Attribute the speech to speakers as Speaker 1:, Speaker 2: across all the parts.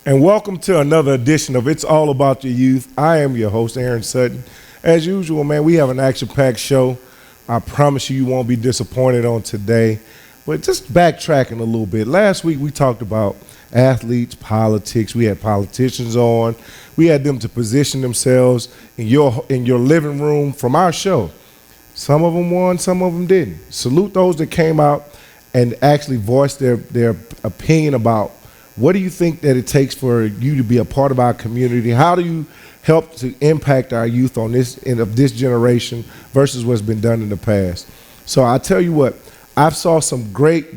Speaker 1: And welcome to another edition of It's All About Your Youth. I am your host, Aaron Sutton. As usual, man, we have an action-packed show. I promise you won't be disappointed on today. But just backtracking a little bit. Last week we talked about athletes, politics. We had politicians on. We had them to position themselves in your living room from our show. Some of them won, some of them didn't. Salute those that came out and actually voiced their opinion about what do you think that it takes for you to be a part of our community? How do you help to impact our youth on this of this generation versus what's been done in the past? So I tell you what, I've saw some great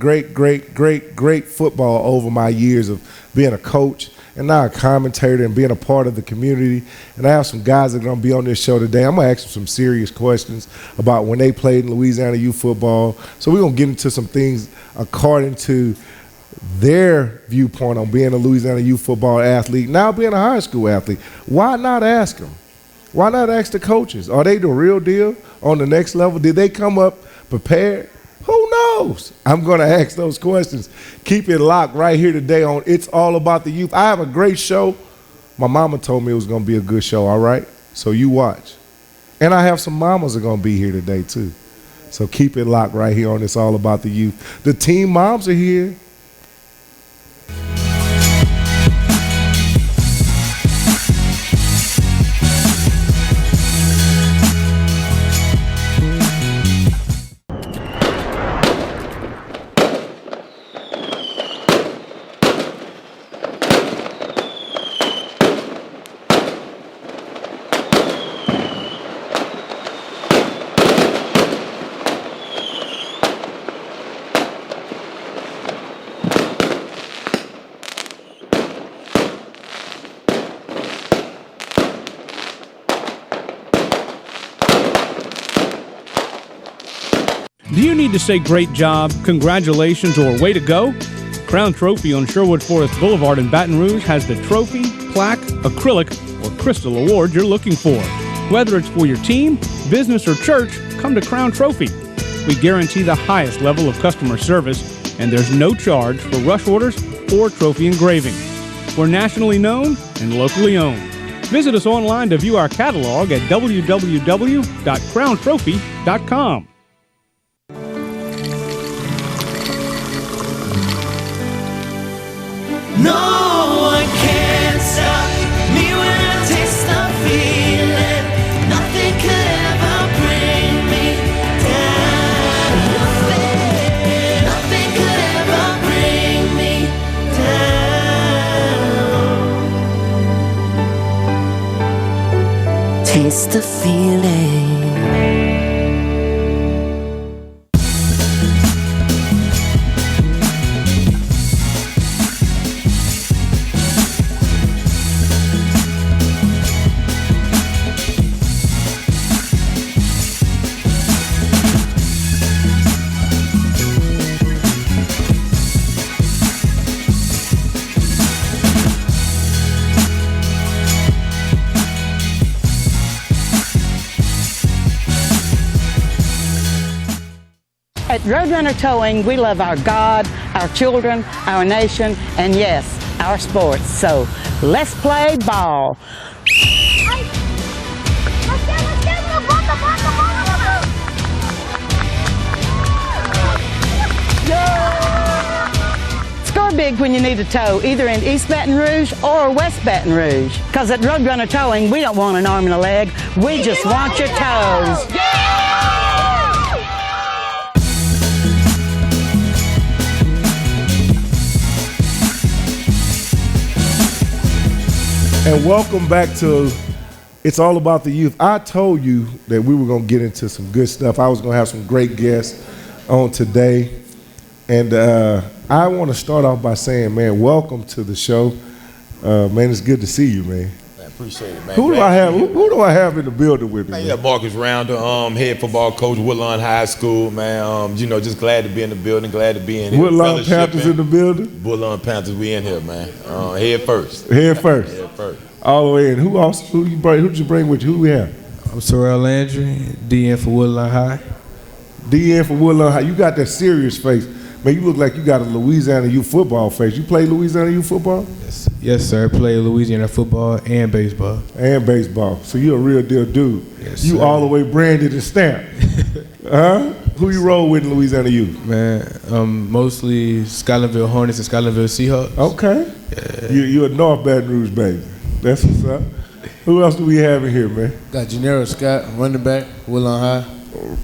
Speaker 1: football over my years of being a coach and now a commentator and being a part of the community. And I have some guys that are going to be on this show today. I'm going to ask them some serious questions about when they played in Louisiana youth football. So we're going to get into some things according to their viewpoint on being a Louisiana youth football athlete, now being a high school athlete. Why not ask them? Why not ask the coaches? Are they the real deal on the next level? Did they come up prepared? Who knows? I'm going to ask those questions. Keep it locked right here today on It's All About the Youth. I have a great show. My mama told me it was going to be a good show, all right? So you watch. And I have some mamas that are going to be here today too. So keep it locked right here on It's All About the Youth. The team moms are here.
Speaker 2: Do you need to say great job, congratulations, or way to go? Crown Trophy on Sherwood Forest Boulevard in Baton Rouge has the trophy, plaque, acrylic, or crystal award you're looking for. Whether it's for your team, business, or church, come to Crown Trophy. We guarantee the highest level of customer service, and there's no charge for rush orders or trophy engraving. We're nationally known and locally owned. Visit us online to view our catalog at www.crowntrophy.com.
Speaker 3: No one can stop me when I taste the feeling. Nothing could ever bring me down. Nothing could ever bring me down. Taste the feeling.
Speaker 4: At Roadrunner Towing, we love our God, our children, our nation, and yes, our sports. So let's play ball. Score big when you need a tow, either in East Baton Rouge or West Baton Rouge. Because at Roadrunner Towing, we don't want an arm and a leg, we just want your toes.
Speaker 1: And welcome back to It's All About the Youth. I told you that we were going to get into some good stuff. I was going to have some great guests on today. And I want to start off by saying, man, welcome to the show. Man, it's good to see you, man.
Speaker 5: Man, appreciate it, man.
Speaker 1: Who do I have in the building with me?
Speaker 5: Man, yeah, Marcus Rounder, head football coach, Woodlawn High School, man. Just glad to be in the building, glad to be in here.
Speaker 1: Woodlawn Panthers in the building?
Speaker 5: Woodlawn Panthers, we in here, man. Head first.
Speaker 1: Head first.
Speaker 5: Head first.
Speaker 1: All the way in. Who did you bring with you? Who we have?
Speaker 6: I'm Sorrell Landry, DN for Woodlawn High.
Speaker 1: DN for Woodlawn High. You got that serious face. Man, you look like you got a Louisiana youth football face. You play Louisiana youth football?
Speaker 6: Yes, sir. I play Louisiana football and baseball.
Speaker 1: And baseball. So you a real deal dude.
Speaker 6: Yes,
Speaker 1: you
Speaker 6: sir.
Speaker 1: all the way branded and stamped. Huh? Who you roll with in Louisiana youth?
Speaker 6: Man, mostly Scotlandville Hornets and Scotlandville Seahawks.
Speaker 1: Okay. Yeah. You a North Baton Rouge baby. That's what's up. Who else do we have in here, man?
Speaker 7: Got Gennaro Scott, running back, Woodlawn High.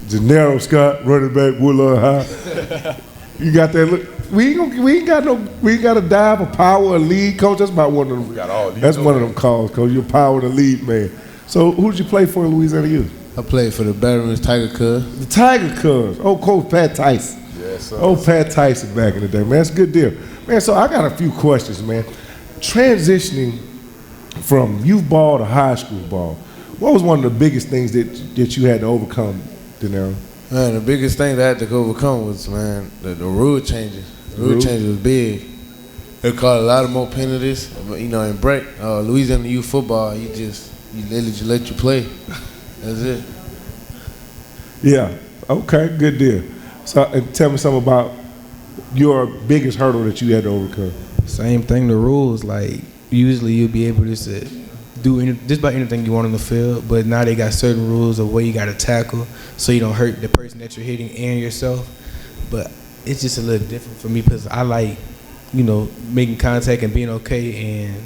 Speaker 1: Gennaro Scott, running back, Woodlawn High. You got that look. We ain't got to dive a power or lead, coach. That's about one of them.
Speaker 5: We got all these.
Speaker 1: That's one of them calls, coach. You're power to lead, man. So who did you play for in Louisiana youth?
Speaker 7: I played for the Baton Rouge Tiger Cubs.
Speaker 1: The Tiger Cubs. Oh, Coach Pat Tyson.
Speaker 5: Yes, sir.
Speaker 1: Oh, Pat Tyson back in the day, man. That's a good deal. Man, so I got a few questions, man. Transitioning from youth ball to high school ball, what was one of the biggest things that you had to overcome, Denaro?
Speaker 7: Man, the biggest thing that I had to overcome was, man, the rule changes. The rule changes was big. It caused a lot of more penalties. You know, in break, Louisiana youth football, they just let you play. That's it.
Speaker 1: Yeah. Okay. Good deal. So, tell me something about your biggest hurdle that you had to overcome.
Speaker 6: Same thing, the rules. Like, usually you'll be able to do just about anything you want on the field, but now they got certain rules of where you got to tackle so you don't hurt the person that you're hitting and yourself. But it's just a little different for me because I like, making contact and being okay, and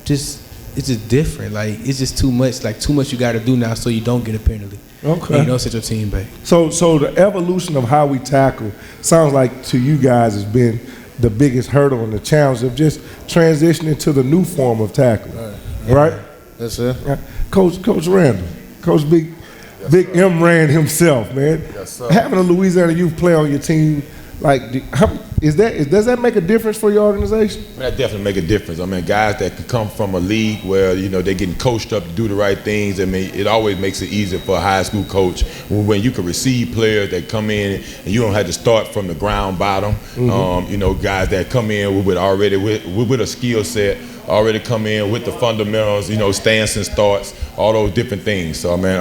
Speaker 6: it's just different. Like, it's just too much. Like, too much you got to do now so you don't get a penalty.
Speaker 1: Okay.
Speaker 6: And you don't set your team back.
Speaker 1: So the evolution of how we tackle sounds like to you guys has been the biggest hurdle and the challenge of just transitioning to the new form of tackling, right?
Speaker 7: That's it.
Speaker 1: Coach Randall, Coach Big M. Rand himself, man.
Speaker 5: Yes, sir.
Speaker 1: Having a Louisiana youth play on your team, like, does that make a difference for your organization?
Speaker 5: That definitely make a difference. I mean, guys that could come from a league where, they're getting coached up to do the right things. I mean, it always makes it easier for a high school coach when you can receive players that come in and you don't have to start from the ground bottom. Mm-hmm. Guys that come in with a skill set, already come in with the fundamentals, stance and starts, all those different things. So, I mean,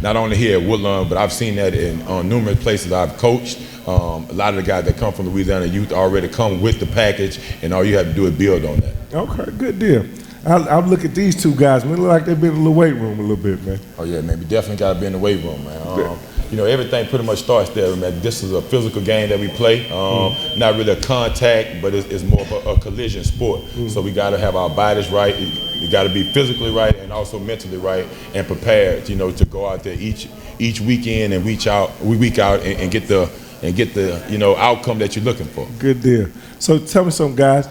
Speaker 5: not only here at Woodlawn, but I've seen that in numerous places I've coached. A lot of the guys that come from Louisiana youth already come with the package, and all you have to do is build on that.
Speaker 1: Okay, good deal. I look at these two guys, man. They look like they've been in the weight room a little bit, man.
Speaker 5: Oh yeah, man. We definitely got to be in the weight room, man. Everything pretty much starts there, man. This is a physical game that we play. Not really a contact, but it's more of a collision sport. So we got to have our bodies right. We got to be physically right and also mentally right and prepared, to go out there each weekend and week out and get the outcome that you're looking for.
Speaker 1: Good deal. So tell me something, guys.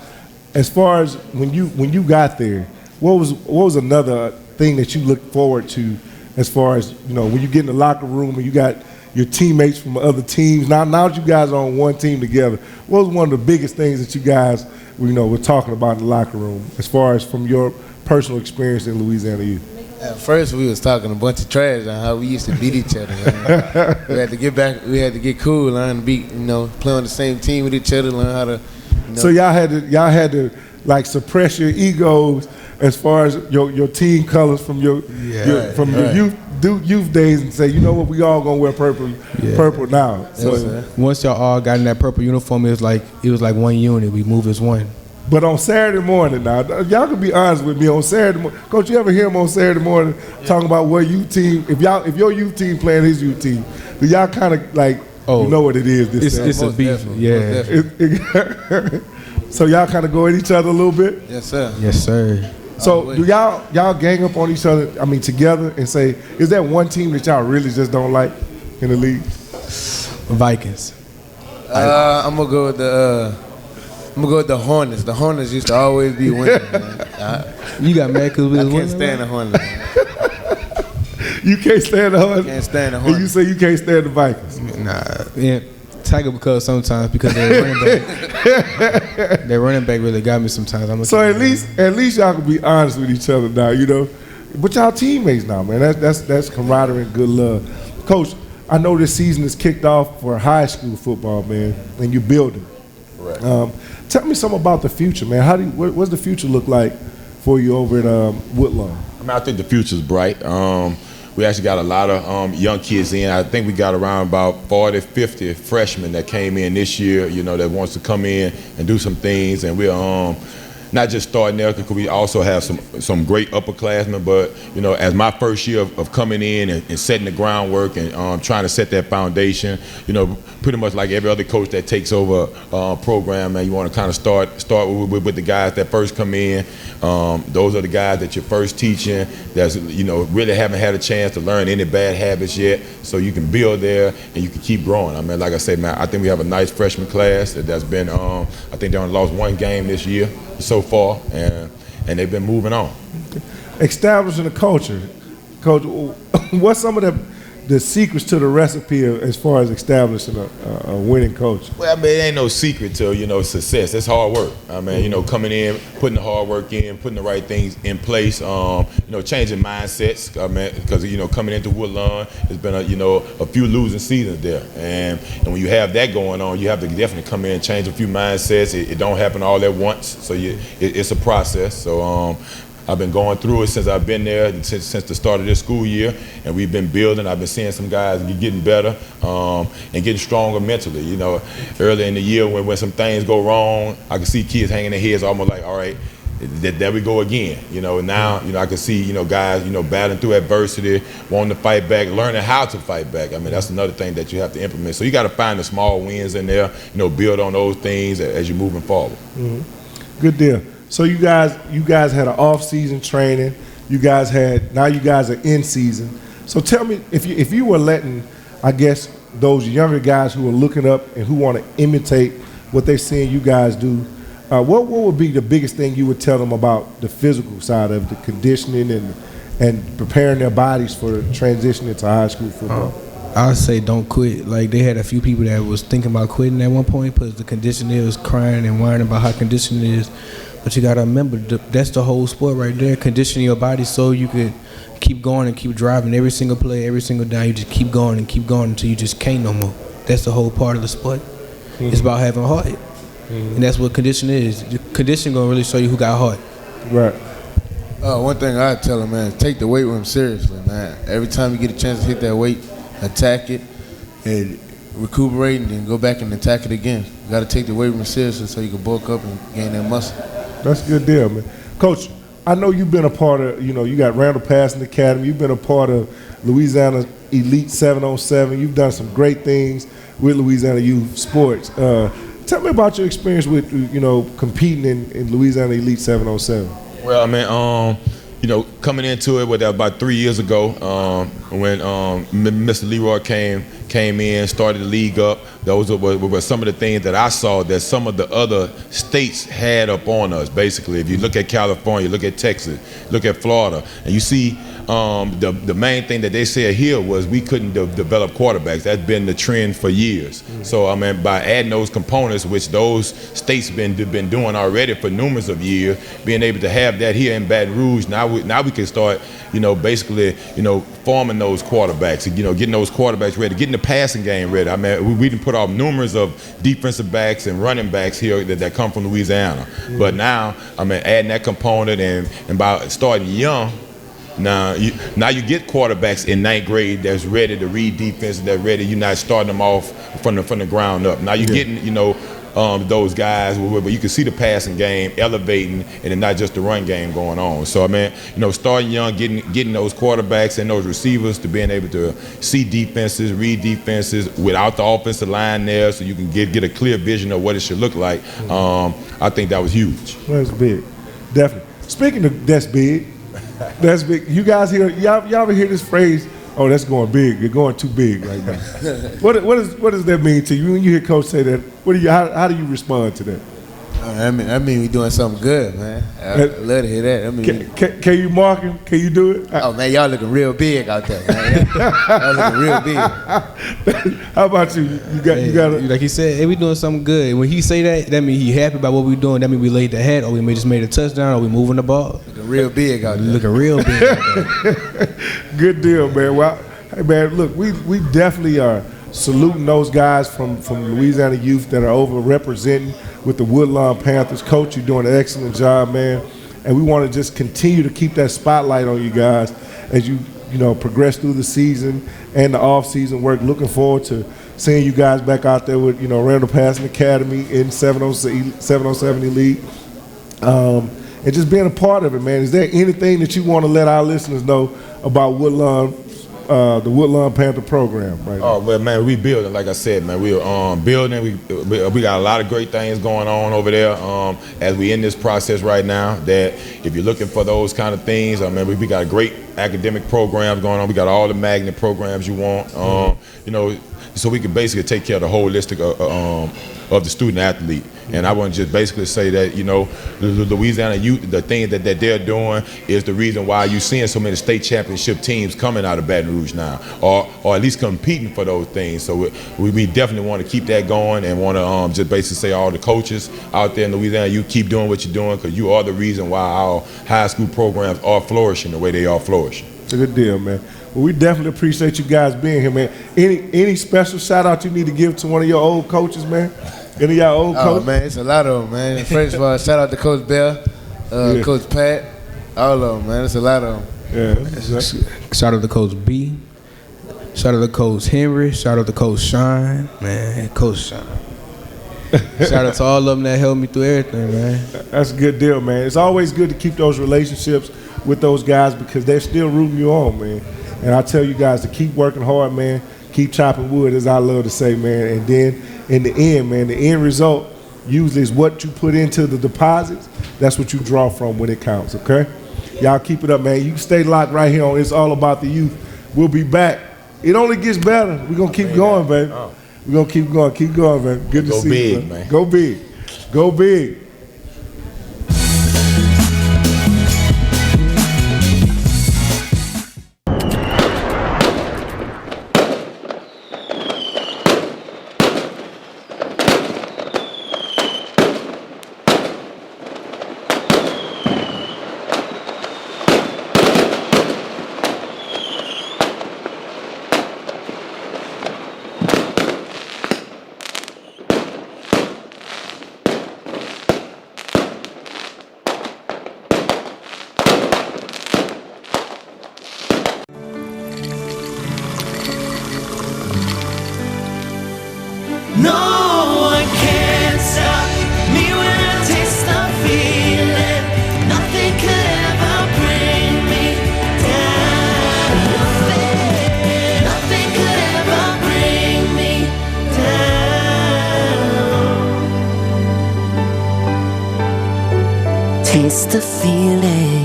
Speaker 1: As far as when you got there, what was another thing that you looked forward to? As far as when you get in the locker room and you got your teammates from other teams. Now that you guys are on one team together, what was one of the biggest things that you guys were talking about in the locker room? As far as from your personal experience in Louisiana youth.
Speaker 7: At first, we was talking a bunch of trash on how we used to beat each other. We had to get back. We had to get cool, learn to beat. Play on the same team with each other, learn how to.
Speaker 1: So y'all had to like suppress your egos as far as your team colors from your youth days and say, you know what, we all gonna wear purple now. So
Speaker 6: once y'all all got in that purple uniform, it was like one unit. We moved as one.
Speaker 1: But on Saturday morning now, y'all can be honest with me. On Saturday morning, Coach, you ever hear him on Saturday morning talking about what youth team? If your youth team playing his youth team, do y'all kind of like you know what it is?
Speaker 6: It's a beef, yeah.
Speaker 1: So y'all kind of go at each other a little bit.
Speaker 7: Yes, sir.
Speaker 6: Yes, sir.
Speaker 1: So do y'all gang up on each other? I mean, together and say, is that one team that y'all really just don't like in the league?
Speaker 6: Vikings.
Speaker 7: I'm gonna go with the Hornets. The Hornets used to always be winning. Man.
Speaker 6: You got mad because we was winning?
Speaker 7: I can't stand the Hornets. Man.
Speaker 1: You can't stand the Hornets?
Speaker 7: Can't stand the
Speaker 1: And
Speaker 7: Hornets.
Speaker 1: you say you can't stand the Vikings?
Speaker 6: Nah. Yeah. Tiger because their running back. Their running back really got me sometimes.
Speaker 1: So at least y'all can be honest with each other now, But y'all teammates now, man. That's camaraderie and good love. Coach, I know this season is kicked off for high school football, man, and you're building.
Speaker 5: Right.
Speaker 1: Tell me something about the future, man. What's the future look like for you over at Woodlawn?
Speaker 5: I mean, I think the future's bright. we actually got a lot of young kids in. I think we got around about 40, 50 freshmen that came in this year, you know, that wants to come in and do some things. And we're not just starting there, because we also have some great upperclassmen, but, you know, as my first year of coming in and setting the groundwork and trying to set that foundation, you know, pretty much like every other coach that takes over a program, man, you want to kind of start with the guys that first come in. Those are the guys that you're first teaching, that's, you know, really haven't had a chance to learn any bad habits yet, so you can build there and you can keep growing. I mean, like I said, man, I think we have a nice freshman class that's been, I think they only lost one game this year so far, and they've been moving on.
Speaker 1: Establishing a culture. Coach, what's some of the secrets to the recipe as far as establishing a winning culture?
Speaker 5: Well, I mean, it ain't no secret to, you know, success. It's hard work. I mean, you know, coming in, putting the hard work in, putting the right things in place, you know, changing mindsets. I mean, because, you know, coming into Woodlawn, it's been a few losing seasons there, and when you have that going on, you have to definitely come in and change a few mindsets. It don't happen all at once, so it's a process. So I've been going through it since I've been there, since the start of this school year, and we've been building. I've been seeing some guys getting better and getting stronger mentally. You know, early in the year when some things go wrong, I can see kids hanging their heads almost like, all right, there we go again. You know, now, you know, I can see, you know, guys, you know, battling through adversity, wanting to fight back, learning how to fight back. I mean, that's another thing that you have to implement. So you got to find the small wins in there, you know, build on those things as you're moving forward.
Speaker 1: Mm-hmm. Good deal. So you guys had an off-season training. Now you guys are in season. So tell me, if you were letting, I guess, those younger guys who are looking up and who want to imitate what they're seeing you guys do, what would be the biggest thing you would tell them about the physical side of the conditioning and preparing their bodies for transitioning to high school football?
Speaker 6: I would say don't quit. Like, they had a few people that was thinking about quitting at one point because the conditioner was crying and whining about how conditioning is. But you got to remember, that's the whole sport right there, conditioning your body so you could keep going and keep driving every single play, every single down. You just keep going until you just can't no more. That's the whole part of the sport. Mm-hmm. It's about having heart. Mm-hmm. And that's what conditioning is. Conditioning going to really show you who got heart.
Speaker 1: Right.
Speaker 7: One thing I tell them, man, take the weight room seriously, man. Every time you get a chance to hit that weight, attack it, and recuperate, and then go back and attack it again. You got to take the weight room seriously so you can bulk up and gain that muscle.
Speaker 1: That's a good deal, man. Coach, I know you've been a part of, you know, you got Randall Passing Academy. You've been a part of Louisiana Elite 7-on-7. You've done some great things with Louisiana youth sports. Tell me about your experience with, you know, competing in Louisiana Elite 7-on-7.
Speaker 5: Well, I mean, you know, coming into it, that about 3 years ago, when Mr. Leroy came in, started the league up. Those were some of the things that I saw that some of the other states had up on us. Basically, if you look at California, look at Texas, look at Florida, and you see the main thing that they said here was we couldn't develop quarterbacks. That's been the trend for years. Mm-hmm. So I mean, by adding those components, which those states been doing already for numerous of years, being able to have that here in Baton Rouge, now we can start, you know, basically, you know, forming those quarterbacks, you know, getting those quarterbacks ready, getting the passing game ready. I mean, we didn't put off numerous of defensive backs and running backs here that come from Louisiana. Mm-hmm. But now, I mean, adding that component and by starting young, now you get quarterbacks in 9th grade that's ready to read defense, that's ready. You're not starting them off from the ground up. Now you're getting, you know, those guys, but you can see the passing game elevating, and then not just the run game going on. So I mean, you know, starting young, getting those quarterbacks and those receivers to being able to see defenses, read defenses without the offensive line there, so you can get a clear vision of what it should look like. I think that was huge.
Speaker 1: That's big, definitely. Speaking of that's big, that's big. You guys y'all ever hear this phrase? Oh, that's going big. You're going too big right now. What does that mean to you when you hear Coach say that? How do you respond to that?
Speaker 7: I mean, we doing something good, man. I love to hear that. I mean,
Speaker 1: can you mark him? Can you do it?
Speaker 7: Oh man, y'all looking real big out there, man. Y'all looking real big.
Speaker 1: How about you? You got
Speaker 6: like he said, hey, we doing something good. And when he say that means he happy about what we doing. That mean we laid the hat, or we just made a touchdown, or we moving the ball.
Speaker 7: Looking real big out there.
Speaker 6: Looking real big out there.
Speaker 1: Good deal, man. Well, hey man, look, we definitely are saluting those guys from Louisiana youth that are over representing with the Woodlawn Panthers. Coach, you're doing an excellent job, man. And we want to just continue to keep that spotlight on you guys as you progress through the season and the off-season work. Looking forward to seeing you guys back out there with, Randall Passing Academy in 707 Elite. And just being a part of it, man. Is there anything that you want to let our listeners know about Woodlawn, the Woodlawn Panther program right now?
Speaker 5: Oh, well, man, we building. Like I said, man, we're building. We got a lot of great things going on over there as we in this process right now. That if you're looking for those kind of things, we got great academic programs going on. We got all the magnet programs you want. So we can basically take care of the holistic of the student athlete. And I want to just basically say that, the Louisiana youth, the thing that they're doing is the reason why you're seeing so many state championship teams coming out of Baton Rouge now, or at least competing for those things. So we definitely want to keep that going and want to just basically say all the coaches out there in Louisiana, you keep doing what you're doing because you are the reason why our high school programs are flourishing the way they are flourishing.
Speaker 1: It's a good deal, man. Well, we definitely appreciate you guys being here, man. Any special shout out you need to give to one of your old coaches, man? Any of y'all old coaches?
Speaker 7: Oh, man, it's a lot of them, man. First of all, shout out to Coach Bell, Coach Pat, all of them, man. It's a lot of them.
Speaker 1: Yeah.
Speaker 6: Shout out to Coach B. Shout out to Coach Henry. Shout out to Coach Shine. Man, Coach Shine. Shout out to all of them that helped me through everything, man.
Speaker 1: That's a good deal, man. It's always good to keep those relationships with those guys because they're still rooting you on, man. And I tell you guys to keep working hard, man. Keep chopping wood, as I love to say, man. And then in the end, man, the end result usually is what you put into the deposits. That's what you draw from when it counts, okay? Y'all keep it up, man. You can stay locked right here on It's All About the Youth. We'll be back. It only gets better. We're going to keep going, baby. We're going to keep going. Keep going, man. Good to see you, man. Go big. Go big.
Speaker 3: No one can stop me when I taste the feeling. Nothing could ever bring me down. Nothing could ever bring me down. Taste the feeling.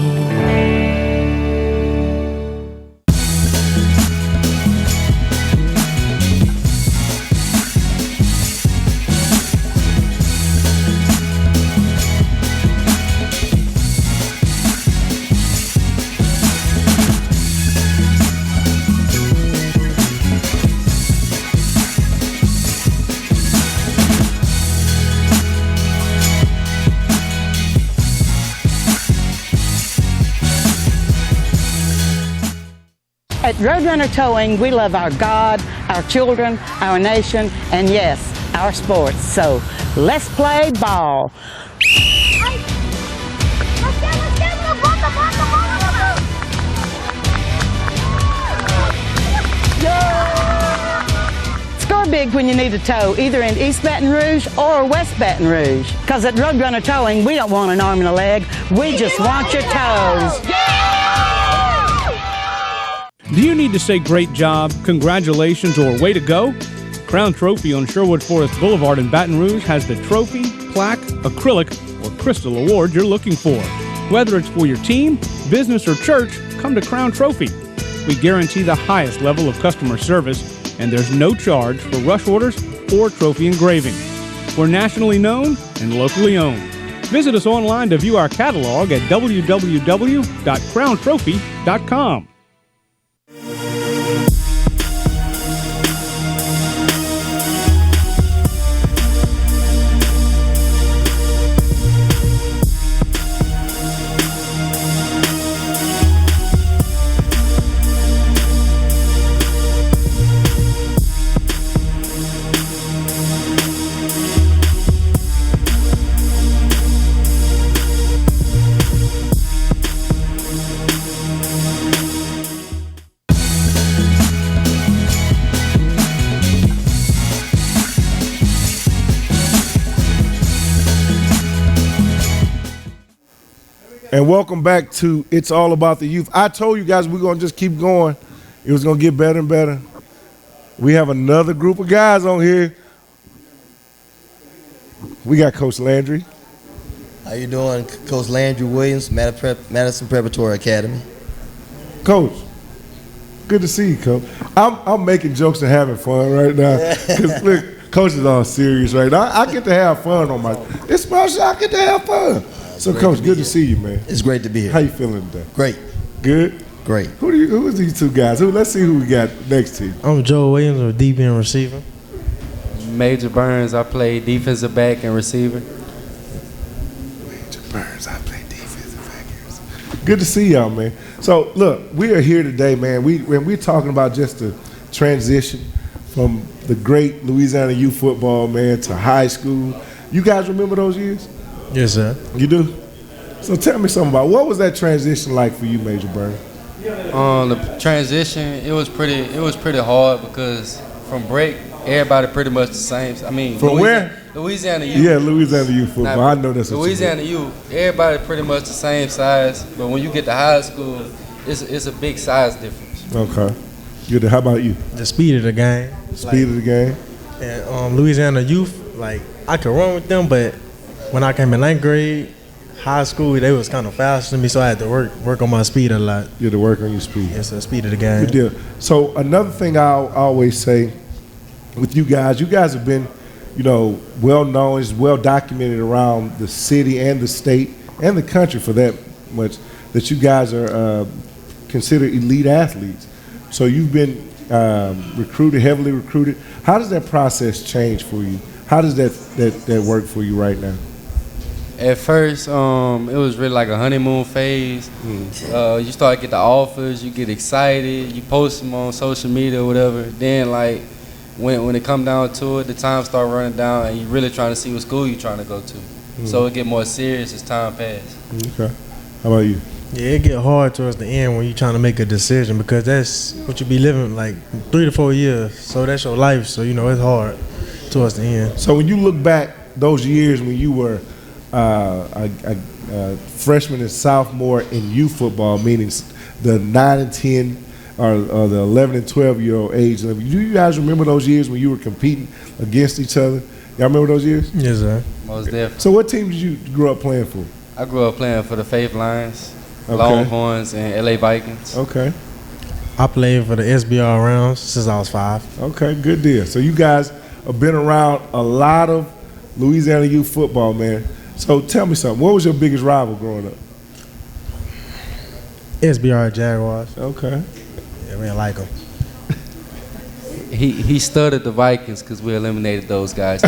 Speaker 4: At Roadrunner Towing, we love our God, our children, our nation, and yes, our sports. So let's play ball. Score big when you need a tow, either in East Baton Rouge or West Baton Rouge. Because at Roadrunner Towing, we don't want an arm and a leg, we just want your toes.
Speaker 2: Do you need to say great job, congratulations, or way to go? Crown Trophy on Sherwood Forest Boulevard in Baton Rouge has the trophy, plaque, acrylic, or crystal award you're looking for. Whether it's for your team, business, or church, come to Crown Trophy. We guarantee the highest level of customer service, and there's no charge for rush orders or trophy engraving. We're nationally known and locally owned. Visit us online to view our catalog at www.crowntrophy.com.
Speaker 1: And welcome back to It's All About the Youth. I told you guys we're going to just keep going. It was going to get better and better. We have another group of guys on here. We got Coach Landry.
Speaker 8: How you doing? Coach Landry Williams, Madison Preparatory Academy.
Speaker 1: Coach, good to see you, Coach. I'm making jokes and having fun right now. Because, look, Coach is all serious right now. I get to have fun on my – it's my show. I get to have fun. So, Coach, good to see you, man.
Speaker 8: It's great to be here.
Speaker 1: How you feeling today?
Speaker 8: Great.
Speaker 1: Good?
Speaker 8: Great.
Speaker 1: Who is these two guys? Let's see who we got next to you.
Speaker 9: I'm Joe Williams, a DB and receiver.
Speaker 10: Major Burns, I play defensive back and receiver.
Speaker 1: Major Burns, I play defensive back and receiver. Good to see y'all, man. So, look, we are here today, man. We're talking about just the transition from the great Louisiana youth football, man, to high school. You guys remember those years?
Speaker 9: Yes, sir.
Speaker 1: You do? So tell me something about what was that transition like for you, Major Burns?
Speaker 10: The transition, it was pretty hard because from break, everybody pretty much the same. I mean,
Speaker 1: From where?
Speaker 10: Louisiana youth.
Speaker 1: Yeah, Louisiana youth football. I know that's what
Speaker 10: Louisiana youth. Everybody pretty much the same size, but when you get to high school, it's a big size difference.
Speaker 1: Okay. Good. How about you?
Speaker 9: The speed of the game.
Speaker 1: Speed of the game.
Speaker 9: And Louisiana youth, like, I could run with them, but when I came in 9th grade, high school, they was kind of faster than me, so I had to work on my speed a lot.
Speaker 1: You had to work on your speed.
Speaker 9: Yes, the speed of the game.
Speaker 1: Good deal. So another thing I'll always say with you guys have been, well known, is well documented around the city and the state and the country for that much, that you guys are considered elite athletes. So you've been recruited, heavily recruited. How does that process change for you? How does that work for you right now?
Speaker 10: At first, it was really like a honeymoon phase. You start to get the offers, you get excited, you post them on social media or whatever. Then, like, when it come down to it, the time start running down, and you really trying to see what school you trying to go to. So it get more serious as time pass.
Speaker 1: Okay. How about you?
Speaker 9: Yeah, it get hard towards the end when you're trying to make a decision because that's what you be living like 3 to 4 years. So that's your life. So, it's hard towards the end.
Speaker 1: So when you look back those years when you were a freshman and sophomore in youth football, meaning the 9 and 10 or the 11 and 12-year-old age level, do you guys remember those years when you were competing against each other? Y'all remember those years?
Speaker 9: Yes, sir.
Speaker 10: Most definitely.
Speaker 1: So what team did you grow up playing for?
Speaker 10: I grew up playing for the Faith Lions, Longhorns, and LA Vikings.
Speaker 1: Okay.
Speaker 9: I played for the SBR rounds since I was 5.
Speaker 1: Okay, good deal. So you guys have been around a lot of Louisiana youth football, man. So tell me something. What was your biggest rival growing up?
Speaker 9: SBR Jaguars.
Speaker 1: Okay.
Speaker 9: Yeah, we didn't like them.
Speaker 10: He studied the Vikings because we eliminated those guys.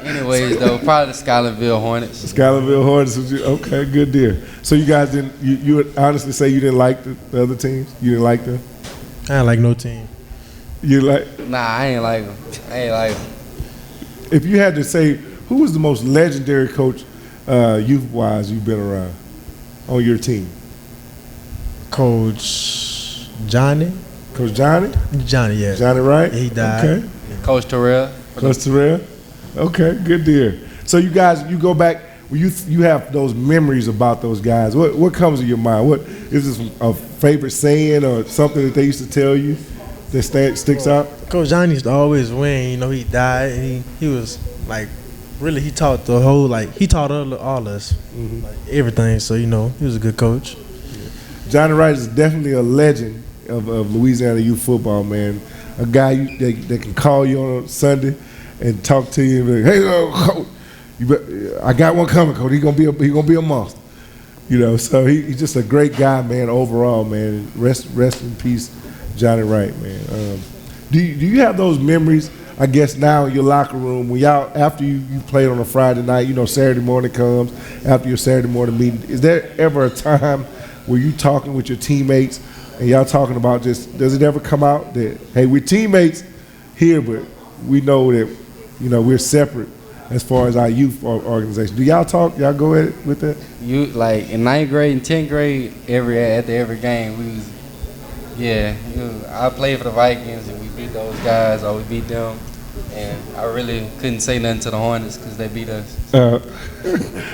Speaker 10: Anyways, though, probably the Skylandville Hornets.
Speaker 1: Skylandville Hornets. Okay, good deal. So you guys didn't. You would honestly say you didn't like the other teams? You didn't like them?
Speaker 9: I didn't like no team.
Speaker 1: You like?
Speaker 10: Nah, I ain't like them.
Speaker 1: If you had to say, who was the most legendary coach, youth-wise, you've been around on your team?
Speaker 9: Coach Johnny.
Speaker 1: Coach Johnny?
Speaker 9: Johnny, yeah.
Speaker 1: Johnny Wright?
Speaker 9: He died.
Speaker 1: Okay.
Speaker 10: Coach Terrell.
Speaker 1: Coach Terrell? Okay, good deal. So you guys, you go back, you have those memories about those guys. What comes to your mind? What is this a favorite saying or something that they used to tell you that sticks out?
Speaker 9: Coach Johnny used to always win. He died. And he was like, really, he taught the whole, he taught all us, like, everything. So, he was a good coach.
Speaker 1: Johnny Wright is definitely a legend of Louisiana youth football, man. A guy that can call you on a Sunday and talk to you and be like, hey, coach, I got one coming, coach. He's gonna be a monster. So he's just a great guy, man, overall, man. Rest in peace, Johnny Wright, man. Do you have those memories, I guess, now in your locker room when y'all, after you played on a Friday night, Saturday morning comes, after your Saturday morning meeting, is there ever a time where you talking with your teammates and y'all talking about does it ever come out that, hey, we're teammates here, but we know that, we're separate as far as our youth organization? Do y'all talk? Y'all go at it with that?
Speaker 10: You, like, in 9th grade and 10th grade, after every game, I played for the Vikings and we beat those guys or we beat them. and I really couldn't say nothing to the Hornets because they beat us.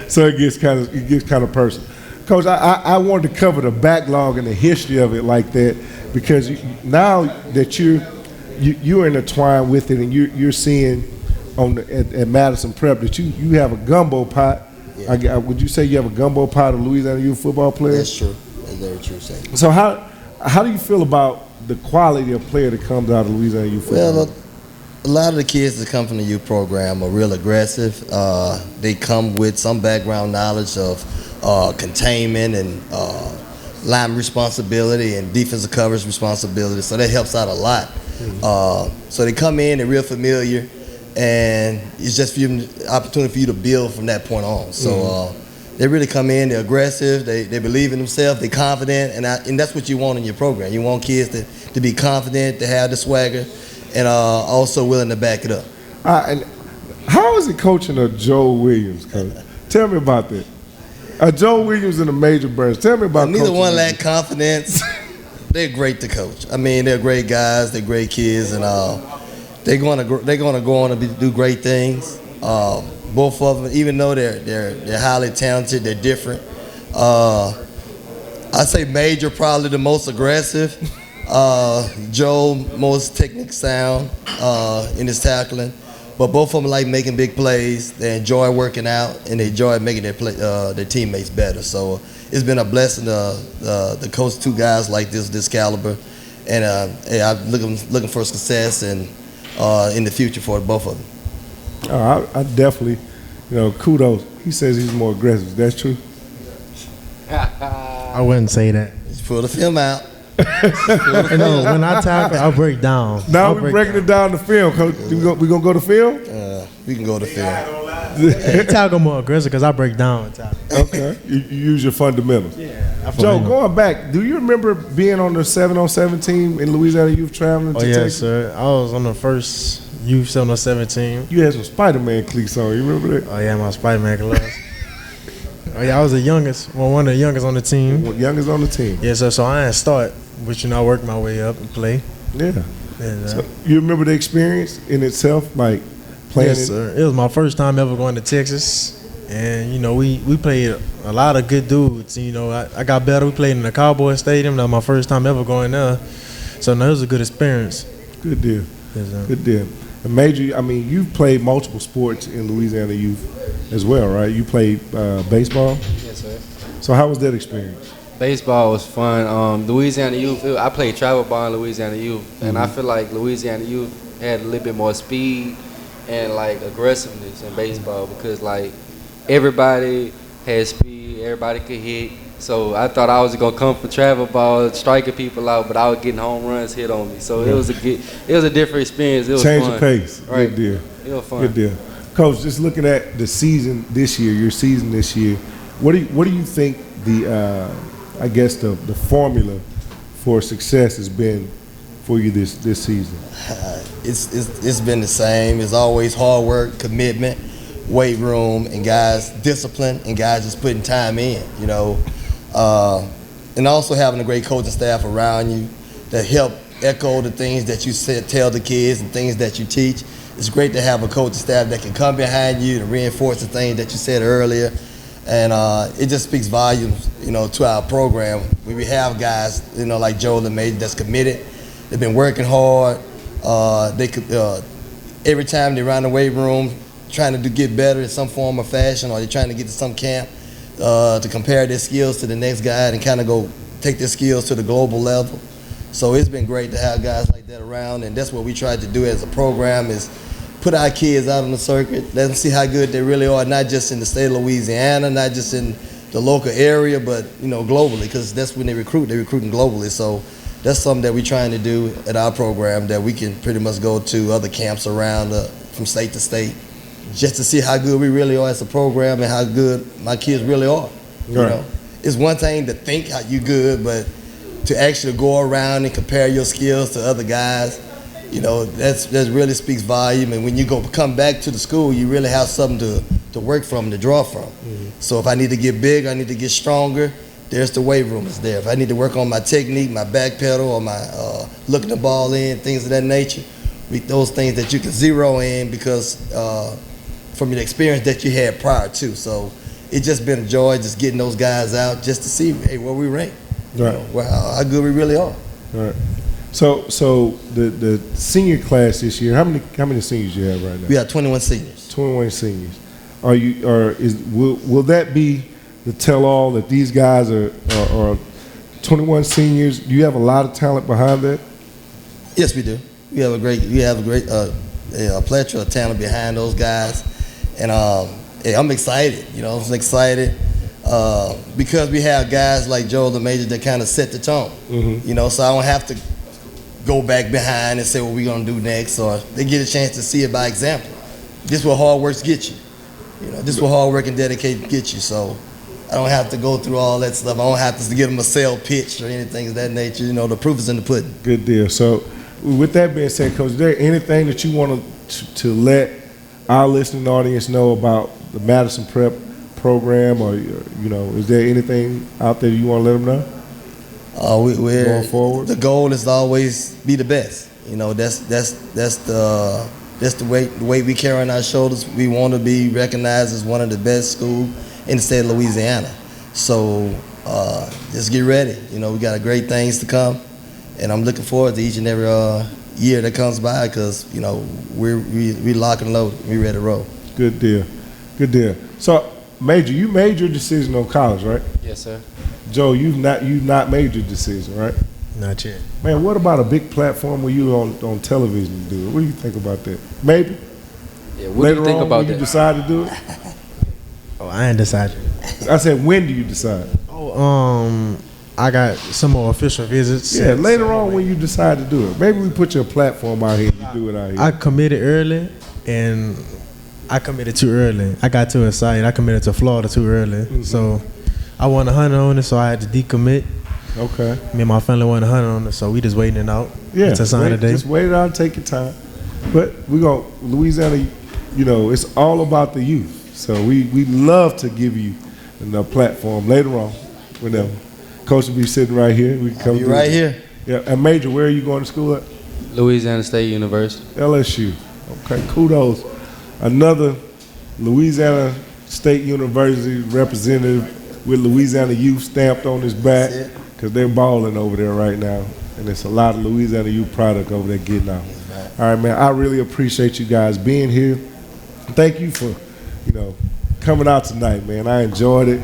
Speaker 1: So it gets kind of personal. Coach, I wanted to cover the backlog and the history of it like that because now that you're intertwined with it and you're seeing at Madison Prep that you have a gumbo pot. Yeah. Would you say you have a gumbo pot of Louisiana youth football players?
Speaker 8: That's true. That's very true.
Speaker 1: So how do you feel about the quality of player that comes out of Louisiana youth football?
Speaker 8: Well, a lot of the kids that come from the youth program are real aggressive. They come with some background knowledge of containment and line responsibility and defensive coverage responsibility, so that helps out a lot. Mm-hmm. So they come in, they're real familiar, and it's just an opportunity for you to build from that point on. So they really come in, they're aggressive, they believe in themselves, they're confident, and that's what you want in your program. You want kids to be confident, to have the swagger, and also willing to back it up.
Speaker 1: And how is it coaching a Joe Williams, Coach? Tell me about that. Joe Williams in a major branch. Tell me about
Speaker 8: neither one lack confidence. They're great to coach. I mean, they're great guys, they're great kids, and they're going to go on to do great things. Both of them, even though they're highly talented, they're different. I say Major probably the most aggressive. Joe most technical sound in his tackling. But both of them like making big plays. They enjoy working out, and they enjoy making their teammates better. So it's been a blessing to coach two guys like this caliber, and I'm looking for success and in the future for both of them.
Speaker 1: I definitely, kudos. He says he's more aggressive. That's true.
Speaker 9: I wouldn't say that.
Speaker 8: Just pull the film out.
Speaker 9: No, when I tackle, I break down.
Speaker 1: Now we're breaking it down to film, Coach. We gonna go to film?
Speaker 8: We can go to film.
Speaker 9: You tackle more aggressive because I break down.
Speaker 1: Okay. You use your fundamentals.
Speaker 9: Yeah.
Speaker 1: Joe, going back, do you remember being on the 7-on-7 team in Louisiana Youth traveling to Texas?
Speaker 9: Yes, sir. I was on the first Youth 7-on-7 team.
Speaker 1: You had some Spider-Man cleats on. You remember that?
Speaker 9: Oh, yeah, my Spider-Man gloves. Oh, yeah, I was the youngest. Well, one of the youngest on the team.
Speaker 1: Youngest on the team.
Speaker 9: Yes, sir. So I didn't start, but, I worked my way up and play.
Speaker 1: Yeah.
Speaker 9: And,
Speaker 1: so you remember the experience in itself, like playing?
Speaker 9: Yes, sir. It was my first time ever going to Texas. And, we played a lot of good dudes. I got better. We played in the Cowboy Stadium. That was my first time ever going there. So, no, it was a good experience.
Speaker 1: Good deal.
Speaker 9: Yes, sir.
Speaker 1: Good deal. And Major, you've played multiple sports in Louisiana Youth as well, right? You played baseball?
Speaker 10: Yes, sir.
Speaker 1: So how was that experience?
Speaker 10: Baseball was fun. Louisiana Youth, I played travel ball in Louisiana Youth, and I feel like Louisiana Youth had a little bit more speed and aggressiveness in baseball because everybody had speed, everybody could hit. So I thought I was gonna come for travel ball, striking people out, but I was getting home runs hit on me. So it was a different experience. It was
Speaker 1: Change
Speaker 10: fun.
Speaker 1: the pace.
Speaker 10: Right.
Speaker 1: Good deal.
Speaker 10: It was fun.
Speaker 1: Good deal. Coach, just looking at the season this year, your season this year, what do you think the formula for success has been for you this season?
Speaker 8: It's been the same. It's always hard work, commitment, weight room, and guys discipline, and guys just putting time in. And also having a great coaching staff around you that help echo the things that you tell the kids and things that you teach. It's great to have a coaching staff that can come behind you to reinforce the things that you said earlier. And it just speaks volumes, to our program. We have guys, like Joel and Major that's committed. They've been working hard. Every time they're around the weight room trying to get better in some form or fashion, or they're trying to get to some camp to compare their skills to the next guy and kind of go take their skills to the global level. So it's been great to have guys like that around, and that's what we tried to do as a program is put our kids out on the circuit, let them see how good they really are, not just in the state of Louisiana, not just in the local area, but globally, because that's when they're recruiting globally. So that's something that we're trying to do at our program, that we can pretty much go to other camps around from state to state, just to see how good we really are as a program and how good my kids really are.
Speaker 1: Right.
Speaker 8: It's one thing to think how you good, but to actually go around and compare your skills to other guys, that really speaks volume. And when you come back to the school, you really have something to work from, to draw from. Mm-hmm. So if I need to get big, I need to get stronger, there's the weight room is there. If I need to work on my technique, my back pedal, or my looking the ball in, things of that nature, those things that you can zero in because from the experience that you had prior to. So it's just been a joy just getting those guys out just to see, hey, where we rank,
Speaker 1: Right.
Speaker 8: how good we really are.
Speaker 1: Right. So the senior class this year, how many seniors you have right now?
Speaker 8: We have 21 seniors.
Speaker 1: 21 seniors. Will that be the tell-all that these guys are 21 seniors? Do you have a lot of talent behind that?
Speaker 8: Yes, we do. We have a great a plethora of talent behind those guys, and I'm excited. I'm excited because we have guys like Joel the Major that kind of set the tone.
Speaker 1: Mm-hmm.
Speaker 8: So I don't have to go back behind and say what we're gonna do next, or they get a chance to see it by example. This is what hard work gets you. This is what hard work and dedication get you. So I don't have to go through all that stuff. I don't have to give them a sale pitch or anything of that nature. The proof is in the pudding.
Speaker 1: Good deal. So with that being said, Coach, is there anything that you want to let our listening audience know about the Madison Prep program, or is there anything out there you want to let them know?
Speaker 8: We're
Speaker 1: going forward.
Speaker 8: The goal is to always be the best. That's the weight we carry on our shoulders. We want to be recognized as one of the best schools in the state of Louisiana. So just get ready. We got great things to come, and I'm looking forward to each and every year that comes by because we lock and load. We ready to roll.
Speaker 1: Good deal. Good deal. So, Major, you made your decision on college, right?
Speaker 10: Yes, sir.
Speaker 1: Joe, you've not made your decision, right?
Speaker 9: Not yet.
Speaker 1: Man, what about a big platform where you on television to do it? What do you think about that? Maybe.
Speaker 10: Yeah, what
Speaker 1: Later
Speaker 10: do you think
Speaker 1: on,
Speaker 10: about
Speaker 1: when
Speaker 10: that?
Speaker 1: you decide to do it?
Speaker 9: Oh, I ain't decided.
Speaker 1: I said, when do you decide?
Speaker 9: I got some more official visits.
Speaker 1: Yeah, later on when you decide to do it. Maybe we put your platform out here and you do it out here.
Speaker 9: I committed early, and I committed too early. I got too excited. I committed to Florida too early.
Speaker 1: Mm-hmm.
Speaker 9: So I won 100 on it, so I had to decommit.
Speaker 1: Okay.
Speaker 9: Me and my family won 100 on it, so we just waiting it out.
Speaker 1: Yeah,
Speaker 9: to sign today.
Speaker 1: just wait it out and take your time. But Louisiana, it's all about the youth. So we love to give you a platform later on, whenever. Coach will be sitting right here. We can come.
Speaker 8: You right here.
Speaker 1: Yeah. And Major, where are you going to school at?
Speaker 10: Louisiana State University.
Speaker 1: LSU. Okay. Kudos. Another Louisiana State University representative with Louisiana youth stamped on his back, because they're balling over there right now, and it's a lot of Louisiana youth product over there getting out. All right, man. I really appreciate you guys being here. Thank you for coming out tonight, man. I enjoyed it.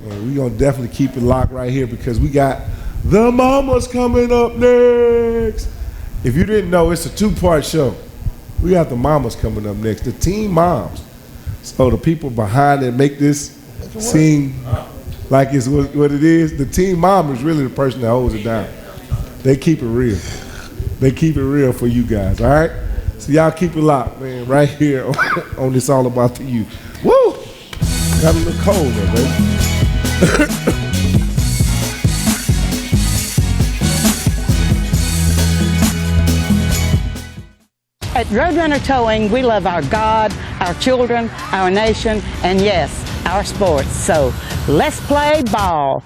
Speaker 1: And we're going to definitely keep it locked right here because we got the Mamas coming up next. If you didn't know, it's a two-part show. We got the Mamas coming up next, the Teen Moms. So the people behind it make this seem like it's what it is. The Teen Mom is really the person that holds it down. They keep it real. They keep it real for you guys, all right? So y'all keep it locked, man, right here on It's All About the Youth. Woo! Got a little cold there, baby.
Speaker 4: At Roadrunner Towing, we love our God, our children, our nation, and yes, our sports. So let's play ball.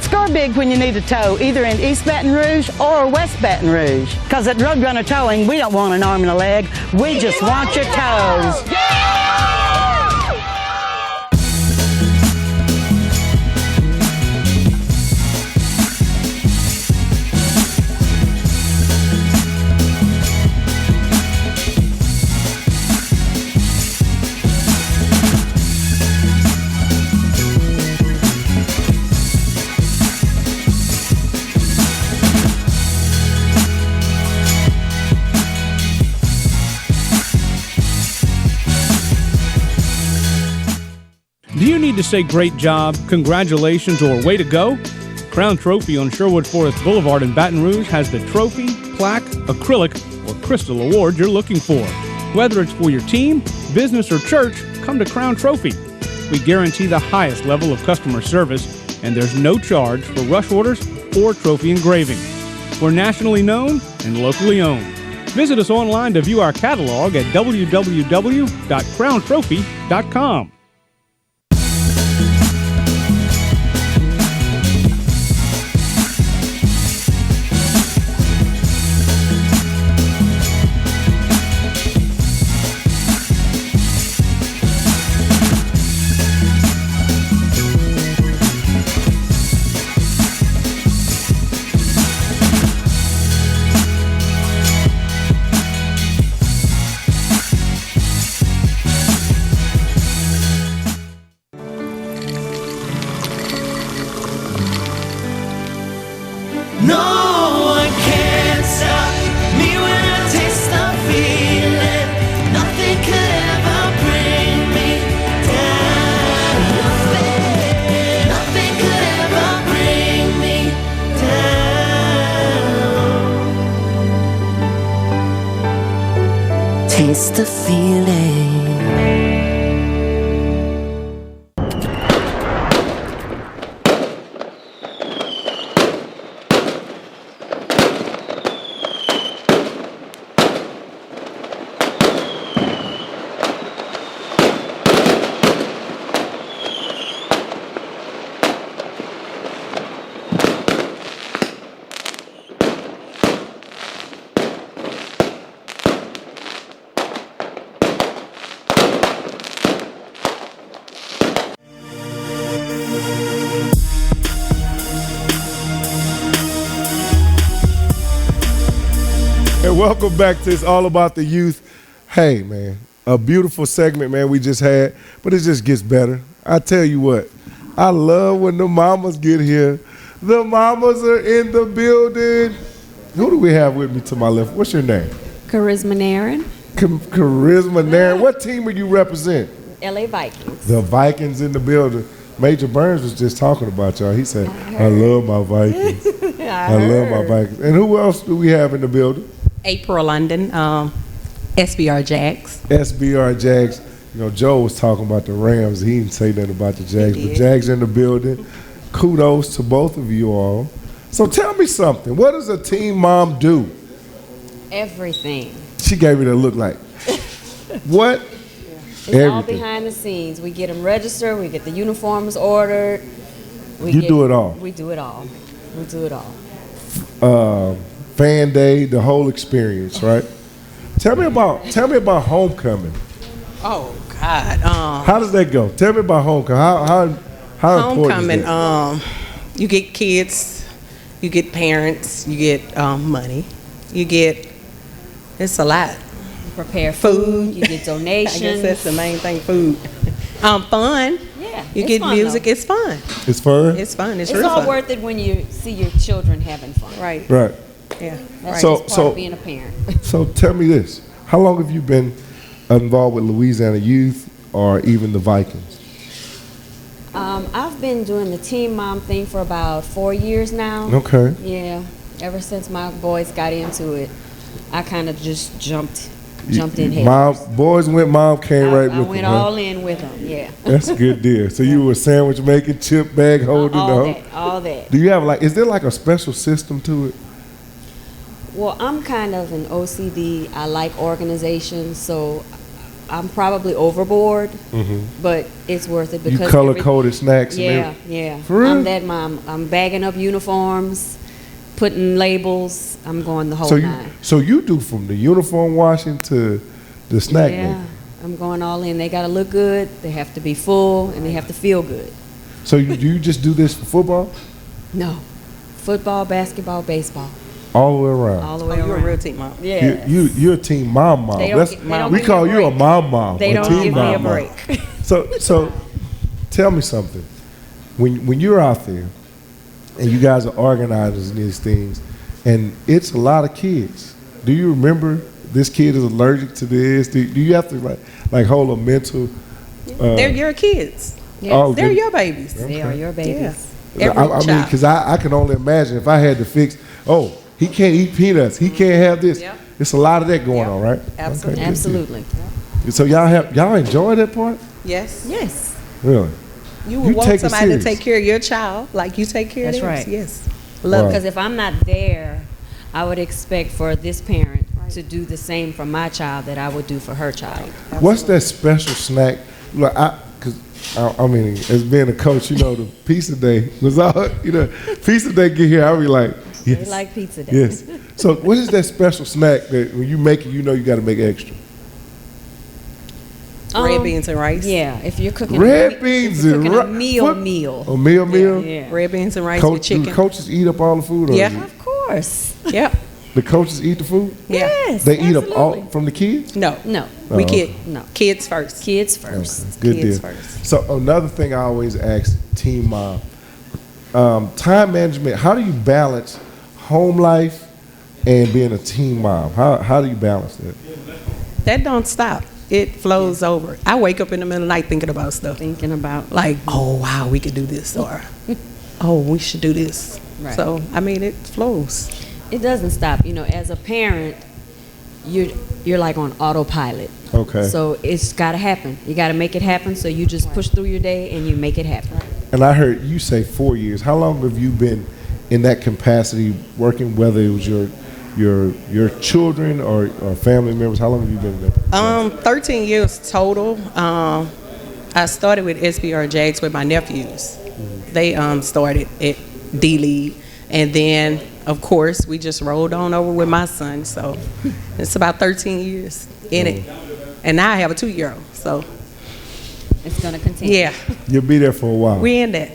Speaker 4: Score big when you need a tow, either in East Baton Rouge or West Baton Rouge. Because at Roadrunner Towing, we don't want an arm and a leg. We just want your toes.
Speaker 2: Do you need to say great job, congratulations, or way to go? Crown Trophy on Sherwood Forest Boulevard in Baton Rouge has the trophy, plaque, acrylic, or crystal award you're looking for. Whether it's for your team, business, or church, come to Crown Trophy. We guarantee the highest level of customer service, and there's no charge for rush orders or trophy engraving. We're nationally known and locally owned. Visit us online to view our catalog at www.crowntrophy.com.
Speaker 3: No one can stop me when I taste the feeling. Nothing could ever bring me down. Nothing could ever bring me down. Taste the feeling.
Speaker 1: And welcome back to It's All About the Youth. Hey, man, a beautiful segment, man, we just had, but it just gets better. I tell you what, I love when the mamas get here. The mamas are in the building. Who do we have with me to my left? What's your name?
Speaker 11: Charisma Naren,
Speaker 1: Charisma Naren. What team are you represent?
Speaker 11: LA Vikings.
Speaker 1: The Vikings in the building. Major Burns was just talking about y'all. He said, I love my Vikings. I love my Vikings. And who else do we have in the building?
Speaker 12: April London, SBR Jags.
Speaker 1: SBR Jags. You know, Joe was talking about the Rams. He didn't say nothing about the Jags, but Jags in the building. Kudos to both of you all. So tell me something. What does a team mom do?
Speaker 11: Everything.
Speaker 1: She gave me that look like. What?
Speaker 11: It's
Speaker 1: Everything.
Speaker 11: all behind the scenes. We get them registered. We get the uniforms ordered.
Speaker 1: You do it all.
Speaker 11: We do it all. We do it all.
Speaker 1: Fan day, the whole experience, right? Tell me about homecoming.
Speaker 12: Oh God.
Speaker 1: How does that go? Tell me about homecoming. How important is
Speaker 12: homecoming.
Speaker 1: that?
Speaker 12: You get kids, you get parents, you get money, you get. It's a lot.
Speaker 11: Prepare food. You get donations.
Speaker 12: I guess that's the main thing. Food. Fun.
Speaker 11: Yeah.
Speaker 12: You
Speaker 11: it's
Speaker 12: get
Speaker 11: fun,
Speaker 12: music.
Speaker 11: though.
Speaker 12: It's fun.
Speaker 1: It's fun?
Speaker 12: It's fun. It's
Speaker 11: It's
Speaker 12: real
Speaker 11: all
Speaker 12: fun.
Speaker 11: worth it when you see your children having fun.
Speaker 12: Right.
Speaker 1: Right.
Speaker 12: Yeah.
Speaker 11: That's
Speaker 1: So-
Speaker 11: just part
Speaker 1: so-
Speaker 11: of being a parent.
Speaker 1: So tell me this. How long have you been involved with Louisiana Youth or even the Vikings?
Speaker 11: I've been doing the team mom thing for about 4 years now.
Speaker 1: Okay.
Speaker 11: Yeah. Ever since my boys got into it, I kind of just jumped in head.
Speaker 1: Mom, boys went, mom came right
Speaker 11: I
Speaker 1: with
Speaker 11: went
Speaker 1: them. huh?
Speaker 11: all in with them. Yeah.
Speaker 1: That's a good deal. So you were sandwich making, chip bag holding,
Speaker 11: all that.
Speaker 1: Do you have is there like a special system to it?
Speaker 11: Well, I'm kind of an OCD. I like organization, so I'm probably overboard, but it's worth it because
Speaker 1: You color-coded snacks and
Speaker 11: Yeah,
Speaker 1: everything?
Speaker 11: yeah.
Speaker 1: For real?
Speaker 11: I'm that mom. I'm bagging up uniforms, putting labels. I'm going the whole nine.
Speaker 1: So you do from the uniform washing to the snack
Speaker 11: Yeah,
Speaker 1: making.
Speaker 11: I'm going all in. They got to look good. They have to be full, and they have to feel good.
Speaker 1: So you just do this for football?
Speaker 11: No, football, basketball, baseball,
Speaker 1: All the way around.
Speaker 11: all the way
Speaker 12: Oh, you're a
Speaker 11: around.
Speaker 12: real team mom.
Speaker 11: Yeah.
Speaker 1: You're a team mom.
Speaker 11: They don't
Speaker 1: That's,
Speaker 11: gi- they don't
Speaker 1: we
Speaker 11: give
Speaker 1: call
Speaker 11: me a
Speaker 1: you a
Speaker 11: break.
Speaker 1: mom.
Speaker 11: They
Speaker 1: a
Speaker 11: don't
Speaker 1: team
Speaker 11: give me a
Speaker 1: mom.
Speaker 11: break.
Speaker 1: So tell me something. When you're out there and you guys are organizing these things, and it's a lot of kids. Do you remember this kid is allergic to this? Do you have to like hold a mental?
Speaker 12: They're your kids.
Speaker 11: Yes.
Speaker 1: Oh,
Speaker 12: They're
Speaker 1: good.
Speaker 12: your babies.
Speaker 11: They are your babies.
Speaker 12: Every
Speaker 1: I mean,
Speaker 12: child.
Speaker 1: because I can only imagine if I had to fix. Oh, he can't eat peanuts. He can't have this.
Speaker 12: Yep.
Speaker 1: It's a lot of that going
Speaker 12: Yep.
Speaker 1: on, right?
Speaker 12: Absolutely.
Speaker 1: Okay, good
Speaker 11: Absolutely.
Speaker 1: deal. So y'all enjoy that part?
Speaker 12: Yes.
Speaker 11: Yes.
Speaker 1: Really?
Speaker 12: You would
Speaker 1: You
Speaker 12: want
Speaker 1: take it
Speaker 12: somebody to
Speaker 1: serious.
Speaker 12: take care of your child like you take care
Speaker 11: That's
Speaker 12: of theirs.
Speaker 11: right.
Speaker 12: Yes.
Speaker 1: Wow.
Speaker 11: Because if I'm not there, I would expect for this parent to do the same for my child that I would do for her child.
Speaker 1: What's that special snack? Like I mean, as being a coach, you know, the pizza day was all. You know, pizza day get here, I'll be like, yes,
Speaker 11: They like pizza day.
Speaker 1: yes. So what is that special snack that when you make it, you know you got to make extra?
Speaker 12: Red beans and rice.
Speaker 11: Yeah, if you're cooking
Speaker 1: Red
Speaker 11: a,
Speaker 1: beans
Speaker 11: if you're
Speaker 1: and
Speaker 11: cooking a
Speaker 1: ri-
Speaker 11: meal,
Speaker 1: what?
Speaker 11: meal.
Speaker 1: A meal?
Speaker 11: Yeah.
Speaker 12: Red beans and rice
Speaker 1: Coach,
Speaker 12: with chicken.
Speaker 1: do the coaches eat up all the food? Or
Speaker 12: Yeah.
Speaker 1: is it-
Speaker 11: Of course.
Speaker 12: Yep.
Speaker 1: The coaches eat the food?
Speaker 12: Yeah.
Speaker 11: Yes.
Speaker 1: They eat up all
Speaker 11: absolutely.
Speaker 1: from the kids?
Speaker 12: No.
Speaker 11: No.
Speaker 12: We
Speaker 1: Oh.
Speaker 12: kids. Kids first.
Speaker 11: Kids first.
Speaker 1: Good
Speaker 12: Kids
Speaker 1: deal.
Speaker 12: first.
Speaker 1: So another thing I always ask team mom, time management. How do you balance home life and being a team mom? How do you balance that?
Speaker 12: That don't stop. It flows over. I wake up in the middle of the night thinking about stuff.
Speaker 11: Thinking about
Speaker 12: Like, oh, wow, we could do this, or, oh, we should do this.
Speaker 11: Right.
Speaker 12: So, I mean, it flows.
Speaker 11: it doesn't stop. You know, as a parent, you're like on autopilot.
Speaker 1: Okay.
Speaker 11: So it's got to happen. You got to make it happen. So you just push through your day and you make it happen.
Speaker 1: And I heard you say 4 years. How long have you been in that capacity working, whether it was your children or family members? How long have you been there?
Speaker 12: 13 years total. I started with SBR Jags with my nephews. They started at D-League. And then, of course, we just rolled on over with my son. So it's about 13 years in it. And now I have a 2-year-old. So
Speaker 11: It's going to continue.
Speaker 12: yeah,
Speaker 1: You'll be there for a while.
Speaker 12: we in that.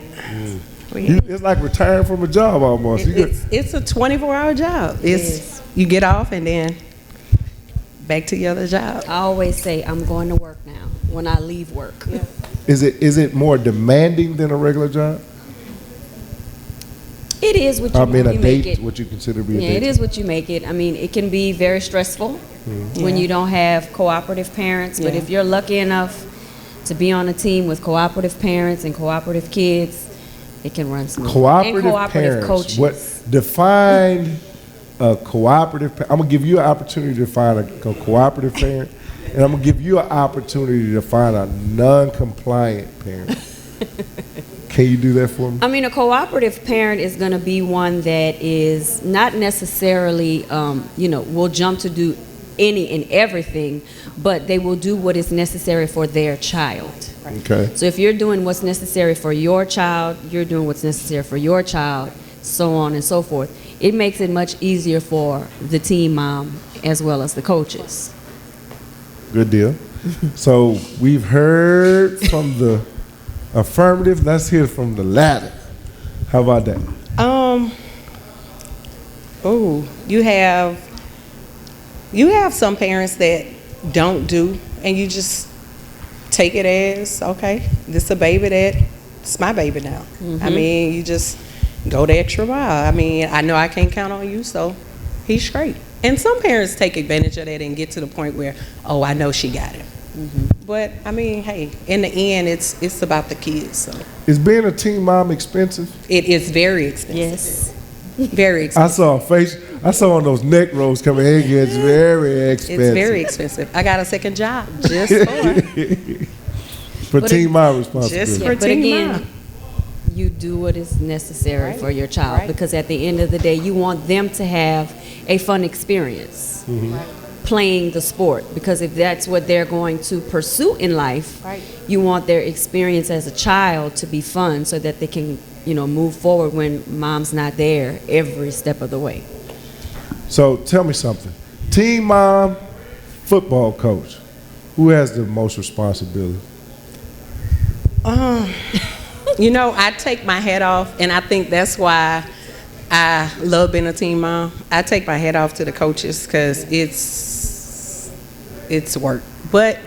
Speaker 1: It's like retiring from a job almost.
Speaker 12: It's a 24-hour job.
Speaker 11: is.
Speaker 12: You get off and then back to your other job.
Speaker 11: I always say I'm going to work now when I leave work.
Speaker 1: Is it more demanding than a regular job?
Speaker 11: It is what you,
Speaker 1: I mean,
Speaker 11: you
Speaker 1: a
Speaker 11: make
Speaker 1: date,
Speaker 11: it.
Speaker 1: what you consider to be a
Speaker 11: Yeah,
Speaker 1: date.
Speaker 11: it is what you make it. I mean, it can be very stressful when you don't have cooperative parents. But
Speaker 12: Yeah.
Speaker 11: if you're lucky enough to be on a team with cooperative parents and cooperative kids, it can run smooth.
Speaker 1: Cooperative,
Speaker 11: and cooperative
Speaker 1: parents.
Speaker 11: coaches.
Speaker 1: What define a cooperative? I'm gonna give you an opportunity to find a cooperative parent, and I'm gonna give you an opportunity to find a non-compliant parent. Can you do that for me?
Speaker 11: I mean, a cooperative parent is going to be one that is not necessarily, will jump to do any and everything, but they will do what is necessary for their child.
Speaker 1: Okay.
Speaker 11: So if you're doing what's necessary for your child, you're doing what's necessary for your child, so on and so forth. It makes it much easier for the team mom as well as the coaches.
Speaker 1: Good deal. So we've heard from the affirmative. Let's hear from the latter. How about that?
Speaker 12: You have some parents that don't do, and you just take it as, okay, this is a baby it's my baby now. I mean, you just go the extra mile. I mean, I know I can't count on you, so he's straight. And some parents take advantage of that and get to the point where, oh, I know she got him. But I mean, hey, in the end, it's about the kids. So
Speaker 1: Is being a team mom expensive?
Speaker 12: it is very expensive.
Speaker 11: Yes.
Speaker 12: Very expensive.
Speaker 1: I saw on those neck rolls coming in here. It's very expensive.
Speaker 12: It's very expensive. I got a second job just for
Speaker 1: for
Speaker 11: But
Speaker 1: team
Speaker 11: it-
Speaker 1: mom responsibility.
Speaker 12: Just
Speaker 11: Yeah,
Speaker 12: for
Speaker 11: but
Speaker 12: team
Speaker 11: again,
Speaker 12: mom.
Speaker 11: you do what is necessary
Speaker 12: Right,
Speaker 11: for your child
Speaker 12: right.
Speaker 11: because at the end of the day, you want them to have a fun experience playing the sport. Because if that's what they're going to pursue in life,
Speaker 12: Right.
Speaker 11: you want their experience as a child to be fun so that they can, move forward when mom's not there every step of the way.
Speaker 1: So tell me something. Team mom, football coach. Who has the most responsibility?
Speaker 12: I take my hat off, and I think that's why I love being a team mom. I take my hat off to the coaches because it's work. But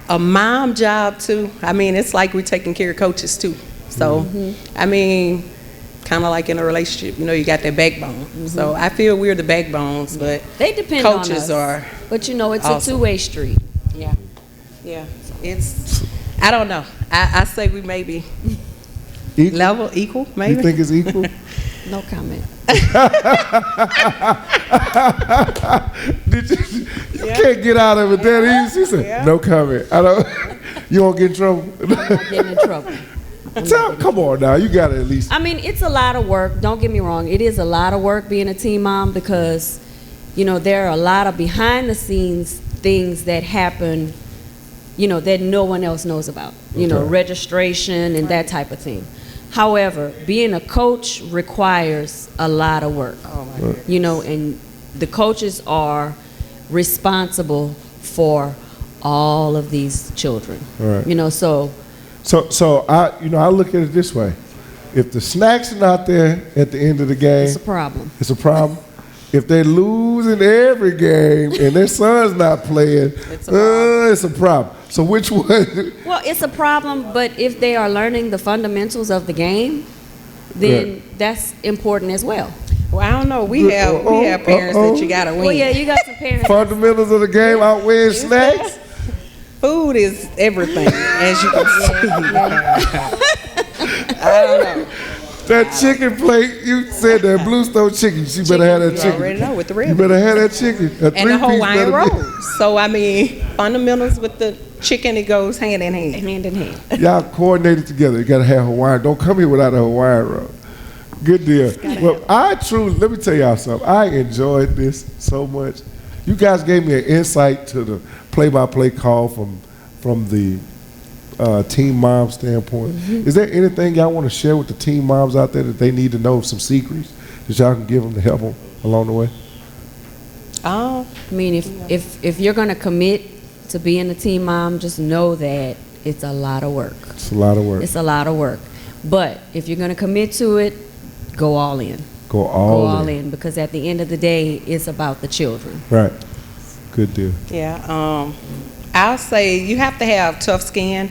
Speaker 12: a mom job too, I mean, it's like we're taking care of coaches too. So, I mean, kind of like in a relationship, you got that backbone. So I feel we're the backbones, but
Speaker 11: They depend on
Speaker 12: coaches
Speaker 11: us.
Speaker 12: are.
Speaker 11: But it's
Speaker 12: awesome.
Speaker 11: a two-way street.
Speaker 12: Yeah. Yeah. I don't know. I say we may be equal, maybe.
Speaker 1: You think it's equal?
Speaker 11: No comment.
Speaker 1: You can't get out of it that easy. She said, no comment. I don't. You won't get in trouble.
Speaker 11: I'm not getting in trouble.
Speaker 1: Come on now. You got to at least.
Speaker 11: I mean, it's a lot of work. Don't get me wrong. It is a lot of work being a team mom because, there are a lot of behind the scenes things that happen, that no one else knows about. Registration and that type of thing. However, being a coach requires a lot of work.
Speaker 12: Oh my God.
Speaker 11: And the coaches are responsible for all of these children.
Speaker 1: Right.
Speaker 11: So
Speaker 1: So I look at it this way: if the snacks are not there at the end of the game,
Speaker 11: it's a problem.
Speaker 1: It's a problem. If they lose in every game and their son's not playing, it's a problem. So which one?
Speaker 11: Well, it's a problem, but if they are learning the fundamentals of the game, then that's important as well.
Speaker 12: Well, I don't know. We have parents that you gotta win.
Speaker 11: Well, yeah, you got some parents.
Speaker 1: Fundamentals of the game outweighing snacks.
Speaker 12: Food is everything, as you can see. I don't know.
Speaker 1: That chicken plate, you said that Bluestone chicken. You better have that
Speaker 12: You
Speaker 1: chicken.
Speaker 12: already know with the red.
Speaker 1: You better have that chicken.
Speaker 12: And the Hawaiian rolls. So I mean, fundamentals with the chicken, it goes hand in hand.
Speaker 11: Hand in hand.
Speaker 1: Y'all coordinated together. You gotta have Hawaiian. Don't come here without a Hawaiian roll. Good deal. Well, let me tell y'all something. I enjoyed this so much. You guys gave me an insight to the play-by-play call from the team mom standpoint. Is there anything y'all want to share with the team moms out there that they need to know, some secrets that y'all can give them to help them along the way?
Speaker 11: I mean, if you're gonna commit to being a team mom, just know that it's a lot of work.
Speaker 1: It's a lot of work.
Speaker 11: It's a lot of work. But if you're gonna commit to it, go all in.
Speaker 1: Go all
Speaker 11: in, because at the end of the day, it's about the children.
Speaker 1: Right. Good deal.
Speaker 12: Yeah. I'll say you have to have tough skin,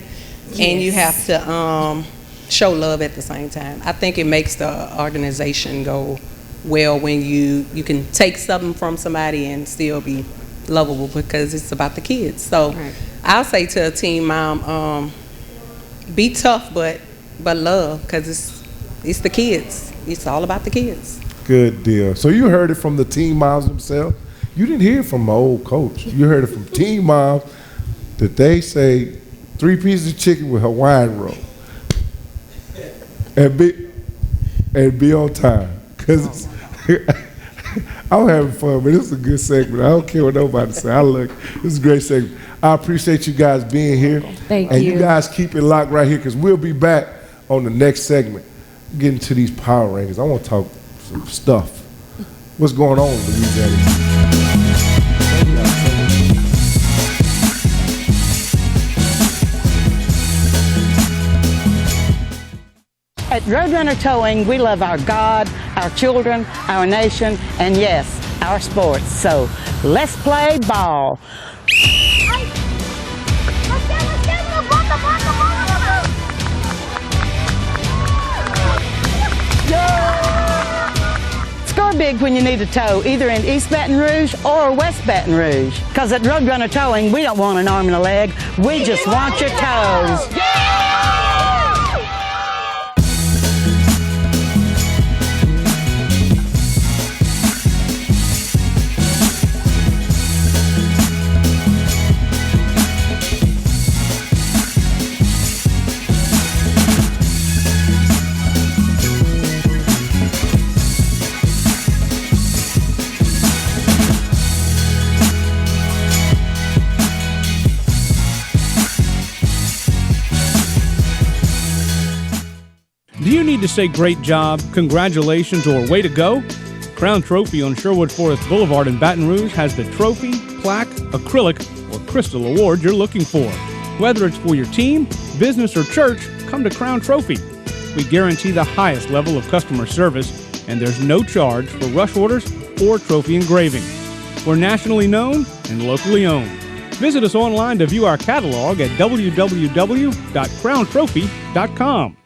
Speaker 12: and you have to show love at the same time. I think it makes the organization go well when you can take something from somebody and still be lovable, because it's about the kids. So I'll say to a team mom, be tough, but love, because it's the kids. It's all about the kids.
Speaker 1: Good deal. So you heard it from the team moms themselves. You didn't hear it from my old coach. You heard it from team moms that they say 3 pieces of chicken with Hawaiian roll and be on time. Cause I'm having fun, but this is a good segment. I don't care what nobody say. This is a great segment. I appreciate you guys being here.
Speaker 11: Thank
Speaker 1: and
Speaker 11: you.
Speaker 1: you guys keep it locked right here, because we'll be back on the next segment, getting to these power rankings. I want to talk some stuff. What's going on in Louisiana?
Speaker 4: At Roadrunner Towing, we love our God, our children, our nation, and yes, our sports. So let's play ball. Score big when you need a tow, either in East Baton Rouge or West Baton Rouge. Because at Roadrunner Towing, we don't want an arm and a leg. We just want your toes.
Speaker 2: Do you need to say great job, congratulations, or way to go? Crown Trophy on Sherwood Forest Boulevard in Baton Rouge has the trophy, plaque, acrylic, or crystal award you're looking for. Whether it's for your team, business, or church, come to Crown Trophy. We guarantee the highest level of customer service, and there's no charge for rush orders or trophy engraving. We're nationally known and locally owned. Visit us online to view our catalog at www.crowntrophy.com.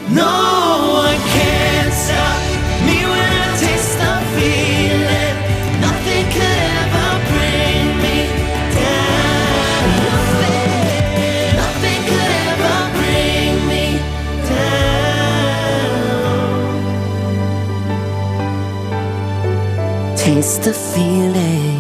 Speaker 3: No one can stop me when I taste the feeling. Nothing could ever bring me down. Nothing could ever bring me down. Taste the feeling.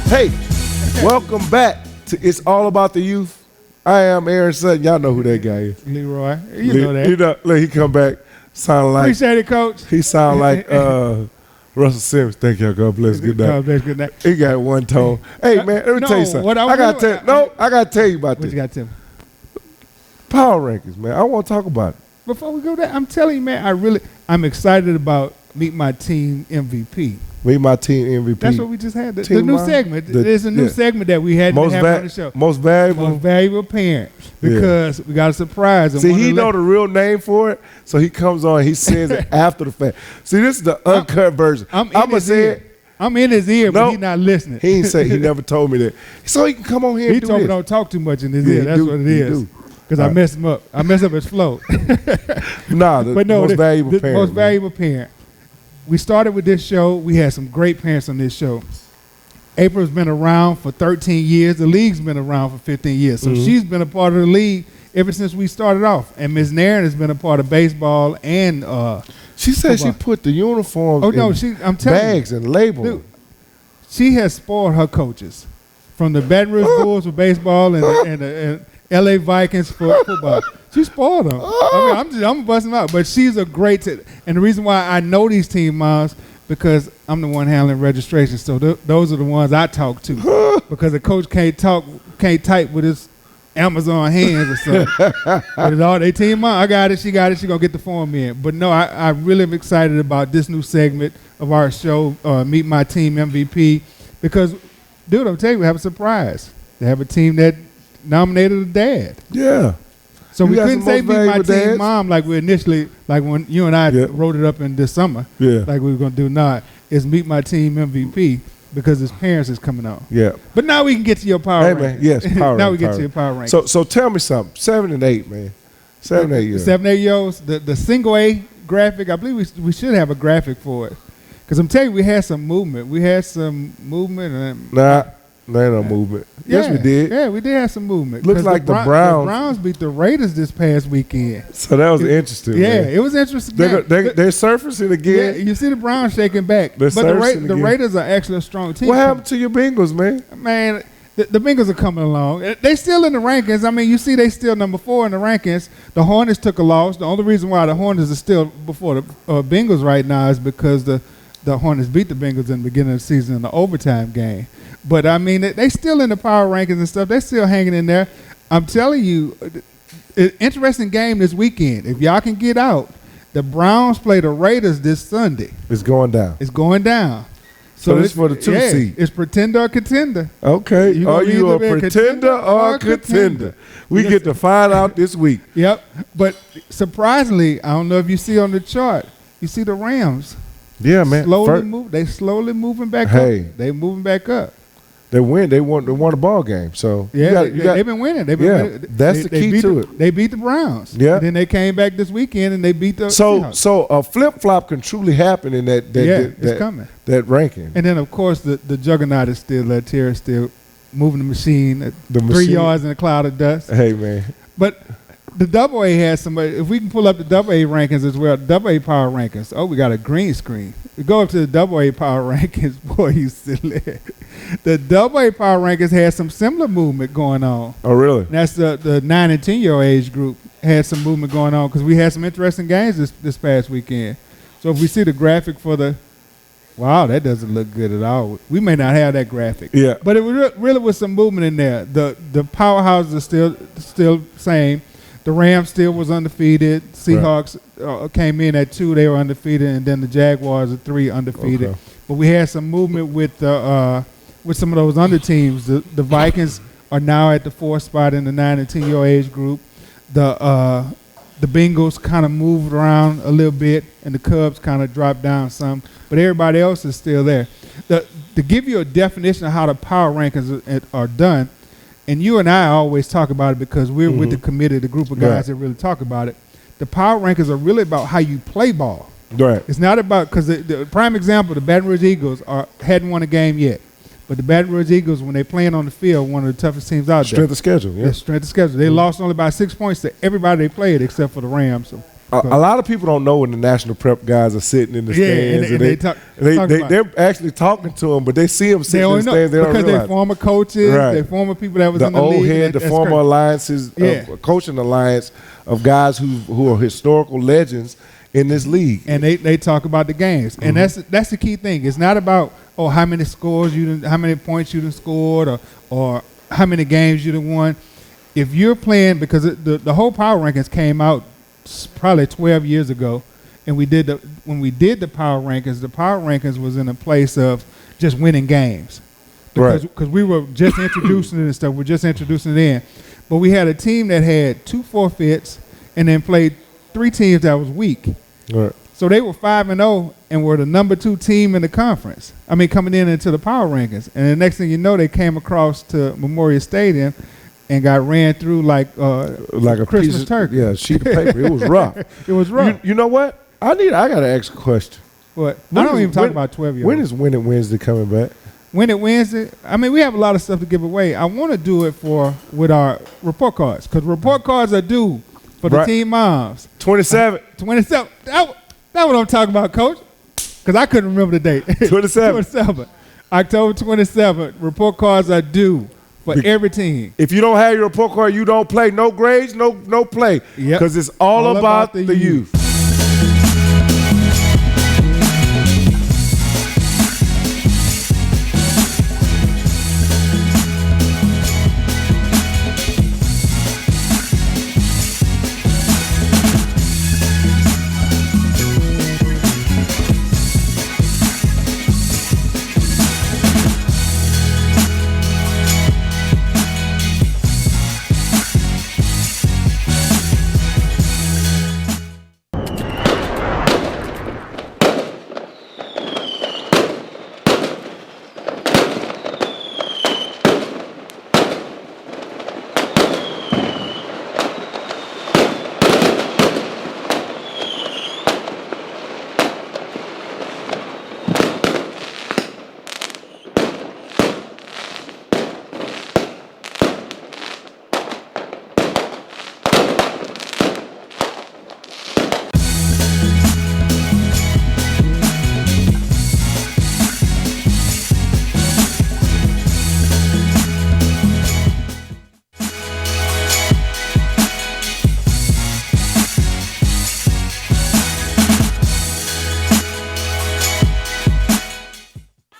Speaker 1: Hey, welcome back to It's All About the Youth. I am Aaron Sutton. Y'all know who that guy is.
Speaker 13: Leroy. You know that.
Speaker 1: Look, he come back, sound like.
Speaker 13: Appreciate it, Coach.
Speaker 1: He sound like Russell Simmons. Thank you. God bless. Good night.
Speaker 13: God bless. Good night.
Speaker 1: He got one tone. Hey, man, let me tell you something. I got to tell you about
Speaker 13: What
Speaker 1: this.
Speaker 13: you got to tell me?
Speaker 1: Power rankings, man. I want to talk about it.
Speaker 13: Before we go there, I'm telling you, man, I'm excited about Meet My Team MVP.
Speaker 1: Meet My Team MVP.
Speaker 13: That's what we just had. The
Speaker 1: Team
Speaker 13: new
Speaker 1: Mom?
Speaker 13: segment. There's a new segment that we hadn't have on the show.
Speaker 1: Most valuable
Speaker 13: parent. Because we got a surprise.
Speaker 1: See, he know the real name for it, so he comes on and he says it after the fact. See, this is the uncut version. I'm in his ear, but he's not listening. He ain't say, he never told me that. So he can come on here and do this.
Speaker 13: He don't talk too much in his ear. That's what it is. Because I messed him up. I messed up his flow.
Speaker 1: Most valuable parent.
Speaker 13: Most valuable parent. We started with this show. We had some great parents on this show. April's been around for 13 years. The league's been around for 15 years. So she's been a part of the league ever since we started off. And Ms. Nairn has been a part of baseball and
Speaker 1: she said football. She put the uniforms
Speaker 13: I'm telling
Speaker 1: bags and labels.
Speaker 13: Dude, she has spoiled her coaches. From the Baton Rouge Bulls for baseball and the LA Vikings for football. She spoiled them. I mean, I'm busting them out. But she's a great and the reason why I know these team moms, because I'm the one handling registration. So those are the ones I talk to. Because the coach can't type with his Amazon hands or something. But it's all they team mom. I got it. She got it. She going to get the form in. But no, I really am excited about this new segment of our show, Meet My Team MVP. Because, dude, I'm telling you, we have a surprise. They have a team that nominated a dad.
Speaker 1: Yeah.
Speaker 13: So we couldn't say Meet My Team Mom like we initially, like when you and I wrote it up in this summer. Yeah. Like we were going to do not. It's Meet My Team MVP because his parents is coming out. Yeah. But now we can get to your power rankings.
Speaker 1: Man, yes, power
Speaker 13: now we get to your power rankings.
Speaker 1: So tell me something. 7 and 8, man. 7 and 8 years.
Speaker 13: 7 8 years. The single A graphic, I believe we should have a graphic for it. Because I'm telling you, we had some movement.
Speaker 1: There ain't no movement. Yes, we did.
Speaker 13: Yeah, we did have some movement.
Speaker 1: Looks like the Browns.
Speaker 13: The Browns beat the Raiders this past weekend.
Speaker 1: So that was interesting.
Speaker 13: Yeah,
Speaker 1: man.
Speaker 13: it was interesting.
Speaker 1: They're surfacing again.
Speaker 13: Yeah, you see the Browns shaking back. But the Raiders are actually a strong team.
Speaker 1: What happened to your Bengals, man?
Speaker 13: Man, the Bengals are coming along. They still in the rankings. I mean, you see they still number 4 in the rankings. The Hornets took a loss. The only reason why the Hornets are still before the Bengals right now is because the Hornets beat the Bengals in the beginning of the season in the overtime game. But, I mean, they still in the power rankings and stuff. They're still hanging in there. I'm telling you, interesting game this weekend. If y'all can get out, the Browns play the Raiders this Sunday.
Speaker 1: It's going down.
Speaker 13: It's going down.
Speaker 1: So it's for the 2 seed.
Speaker 13: It's pretender or contender.
Speaker 1: Okay. Are you a pretender or a contender? We get to find out this week.
Speaker 13: Yep. But surprisingly, I don't know if you see on the chart, you see the Rams.
Speaker 1: Yeah, man.
Speaker 13: They slowly moving back up. They moving back up.
Speaker 1: They won. They won a ball game. So
Speaker 13: yeah, they've been winning. Winning.
Speaker 1: That's the key to it.
Speaker 13: They beat the Browns.
Speaker 1: Yeah.
Speaker 13: And then they came back this weekend and they beat the Seahawks.
Speaker 1: So a flip flop can truly happen in that.
Speaker 13: It's coming.
Speaker 1: That ranking.
Speaker 13: And then of course the juggernaut is still there. Terry's still moving the machine. 3 yards in a cloud of dust.
Speaker 1: Hey man.
Speaker 13: But the Double A has somebody. If we can pull up the Double A rankings as well, Double A power rankings. Oh, we got a green screen. We go up to the Double A power rankings. Boy, you silly. The Double A power rankings had some similar movement going on.
Speaker 1: Oh, really?
Speaker 13: And that's the 9 and 10 year age group had some movement going on because we had some interesting games this past weekend. So if we see the graphic for wow, that doesn't look good at all. We may not have that graphic.
Speaker 1: Yeah.
Speaker 13: But it really was some movement in there. The powerhouses are still same. The Rams still was undefeated. Seahawks came in at 2. They were undefeated. And then the Jaguars at 3 undefeated. Okay. But we had some movement with some of those under teams. The Vikings are now at the 4th spot in the 9 and 10 year age group. The Bengals kind of moved around a little bit, and the Cubs kind of dropped down some. But everybody else is still there. To give you a definition of how the power rankings are done, and you and I always talk about it because we're with the committee, the group of guys that really talk about it. The power rankings are really about how you play ball.
Speaker 1: Right.
Speaker 13: It's not about, because the prime example, the Baton Rouge Eagles hadn't won a game yet. But the Baton Rouge Eagles, when they're playing on the field, one of the toughest teams out there.
Speaker 1: Strength of schedule, yeah.
Speaker 13: Strength of schedule. They lost only by 6 points to everybody they played except for the Rams. So
Speaker 1: A lot of people don't know when the national prep guys are sitting in the stands.
Speaker 13: And they talk about
Speaker 1: they're actually talking to them, but they see them sitting in the stands. They don't
Speaker 13: because
Speaker 1: realize.
Speaker 13: they're former coaches,
Speaker 1: Right.
Speaker 13: they're former people that was
Speaker 1: The
Speaker 13: in the
Speaker 1: old
Speaker 13: league.
Speaker 1: head, the
Speaker 13: That's
Speaker 1: former
Speaker 13: crazy.
Speaker 1: alliances, coaching alliance of guys who are historical legends in this league.
Speaker 13: And they talk about the games, and that's the key thing. It's not about how many scores how many points you done scored, or how many games you done won. If you're playing, because the whole power rankings came out probably 12 years ago, and when we did the power rankings was in a place of just winning games, because we were just introducing it and stuff. We're just introducing it in, but we had a team that had 2 forfeits and then played 3 teams that was weak.
Speaker 1: Right.
Speaker 13: So they were 5-0 and were the number 2 team in the conference. I mean, coming into the power rankings, and the next thing you know, they came across to Memorial Stadium and got ran through like
Speaker 1: a
Speaker 13: Christmas
Speaker 1: piece of,
Speaker 13: turkey.
Speaker 1: Yeah, a sheet of paper. It was rough.
Speaker 13: It was rough.
Speaker 1: You know what? I got to ask a question.
Speaker 13: What? I don't even talk about 12-year-olds.
Speaker 1: When is Win It Wednesday coming back?
Speaker 13: Win It Wednesday. I mean, we have a lot of stuff to give away. I want to do it with our report cards, because report cards are due for the team moms.
Speaker 1: 27.
Speaker 13: 27. That's what I'm talking about, Coach. Because I couldn't remember the date.
Speaker 1: 27.
Speaker 13: 27. October 27th. Report cards are due for every team.
Speaker 1: If you don't have your report card, you don't play. No grades, no play.
Speaker 13: Yep.
Speaker 1: Because it's all about the youth.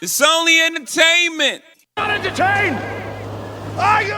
Speaker 3: It's only entertainment.
Speaker 14: Not entertained. Are you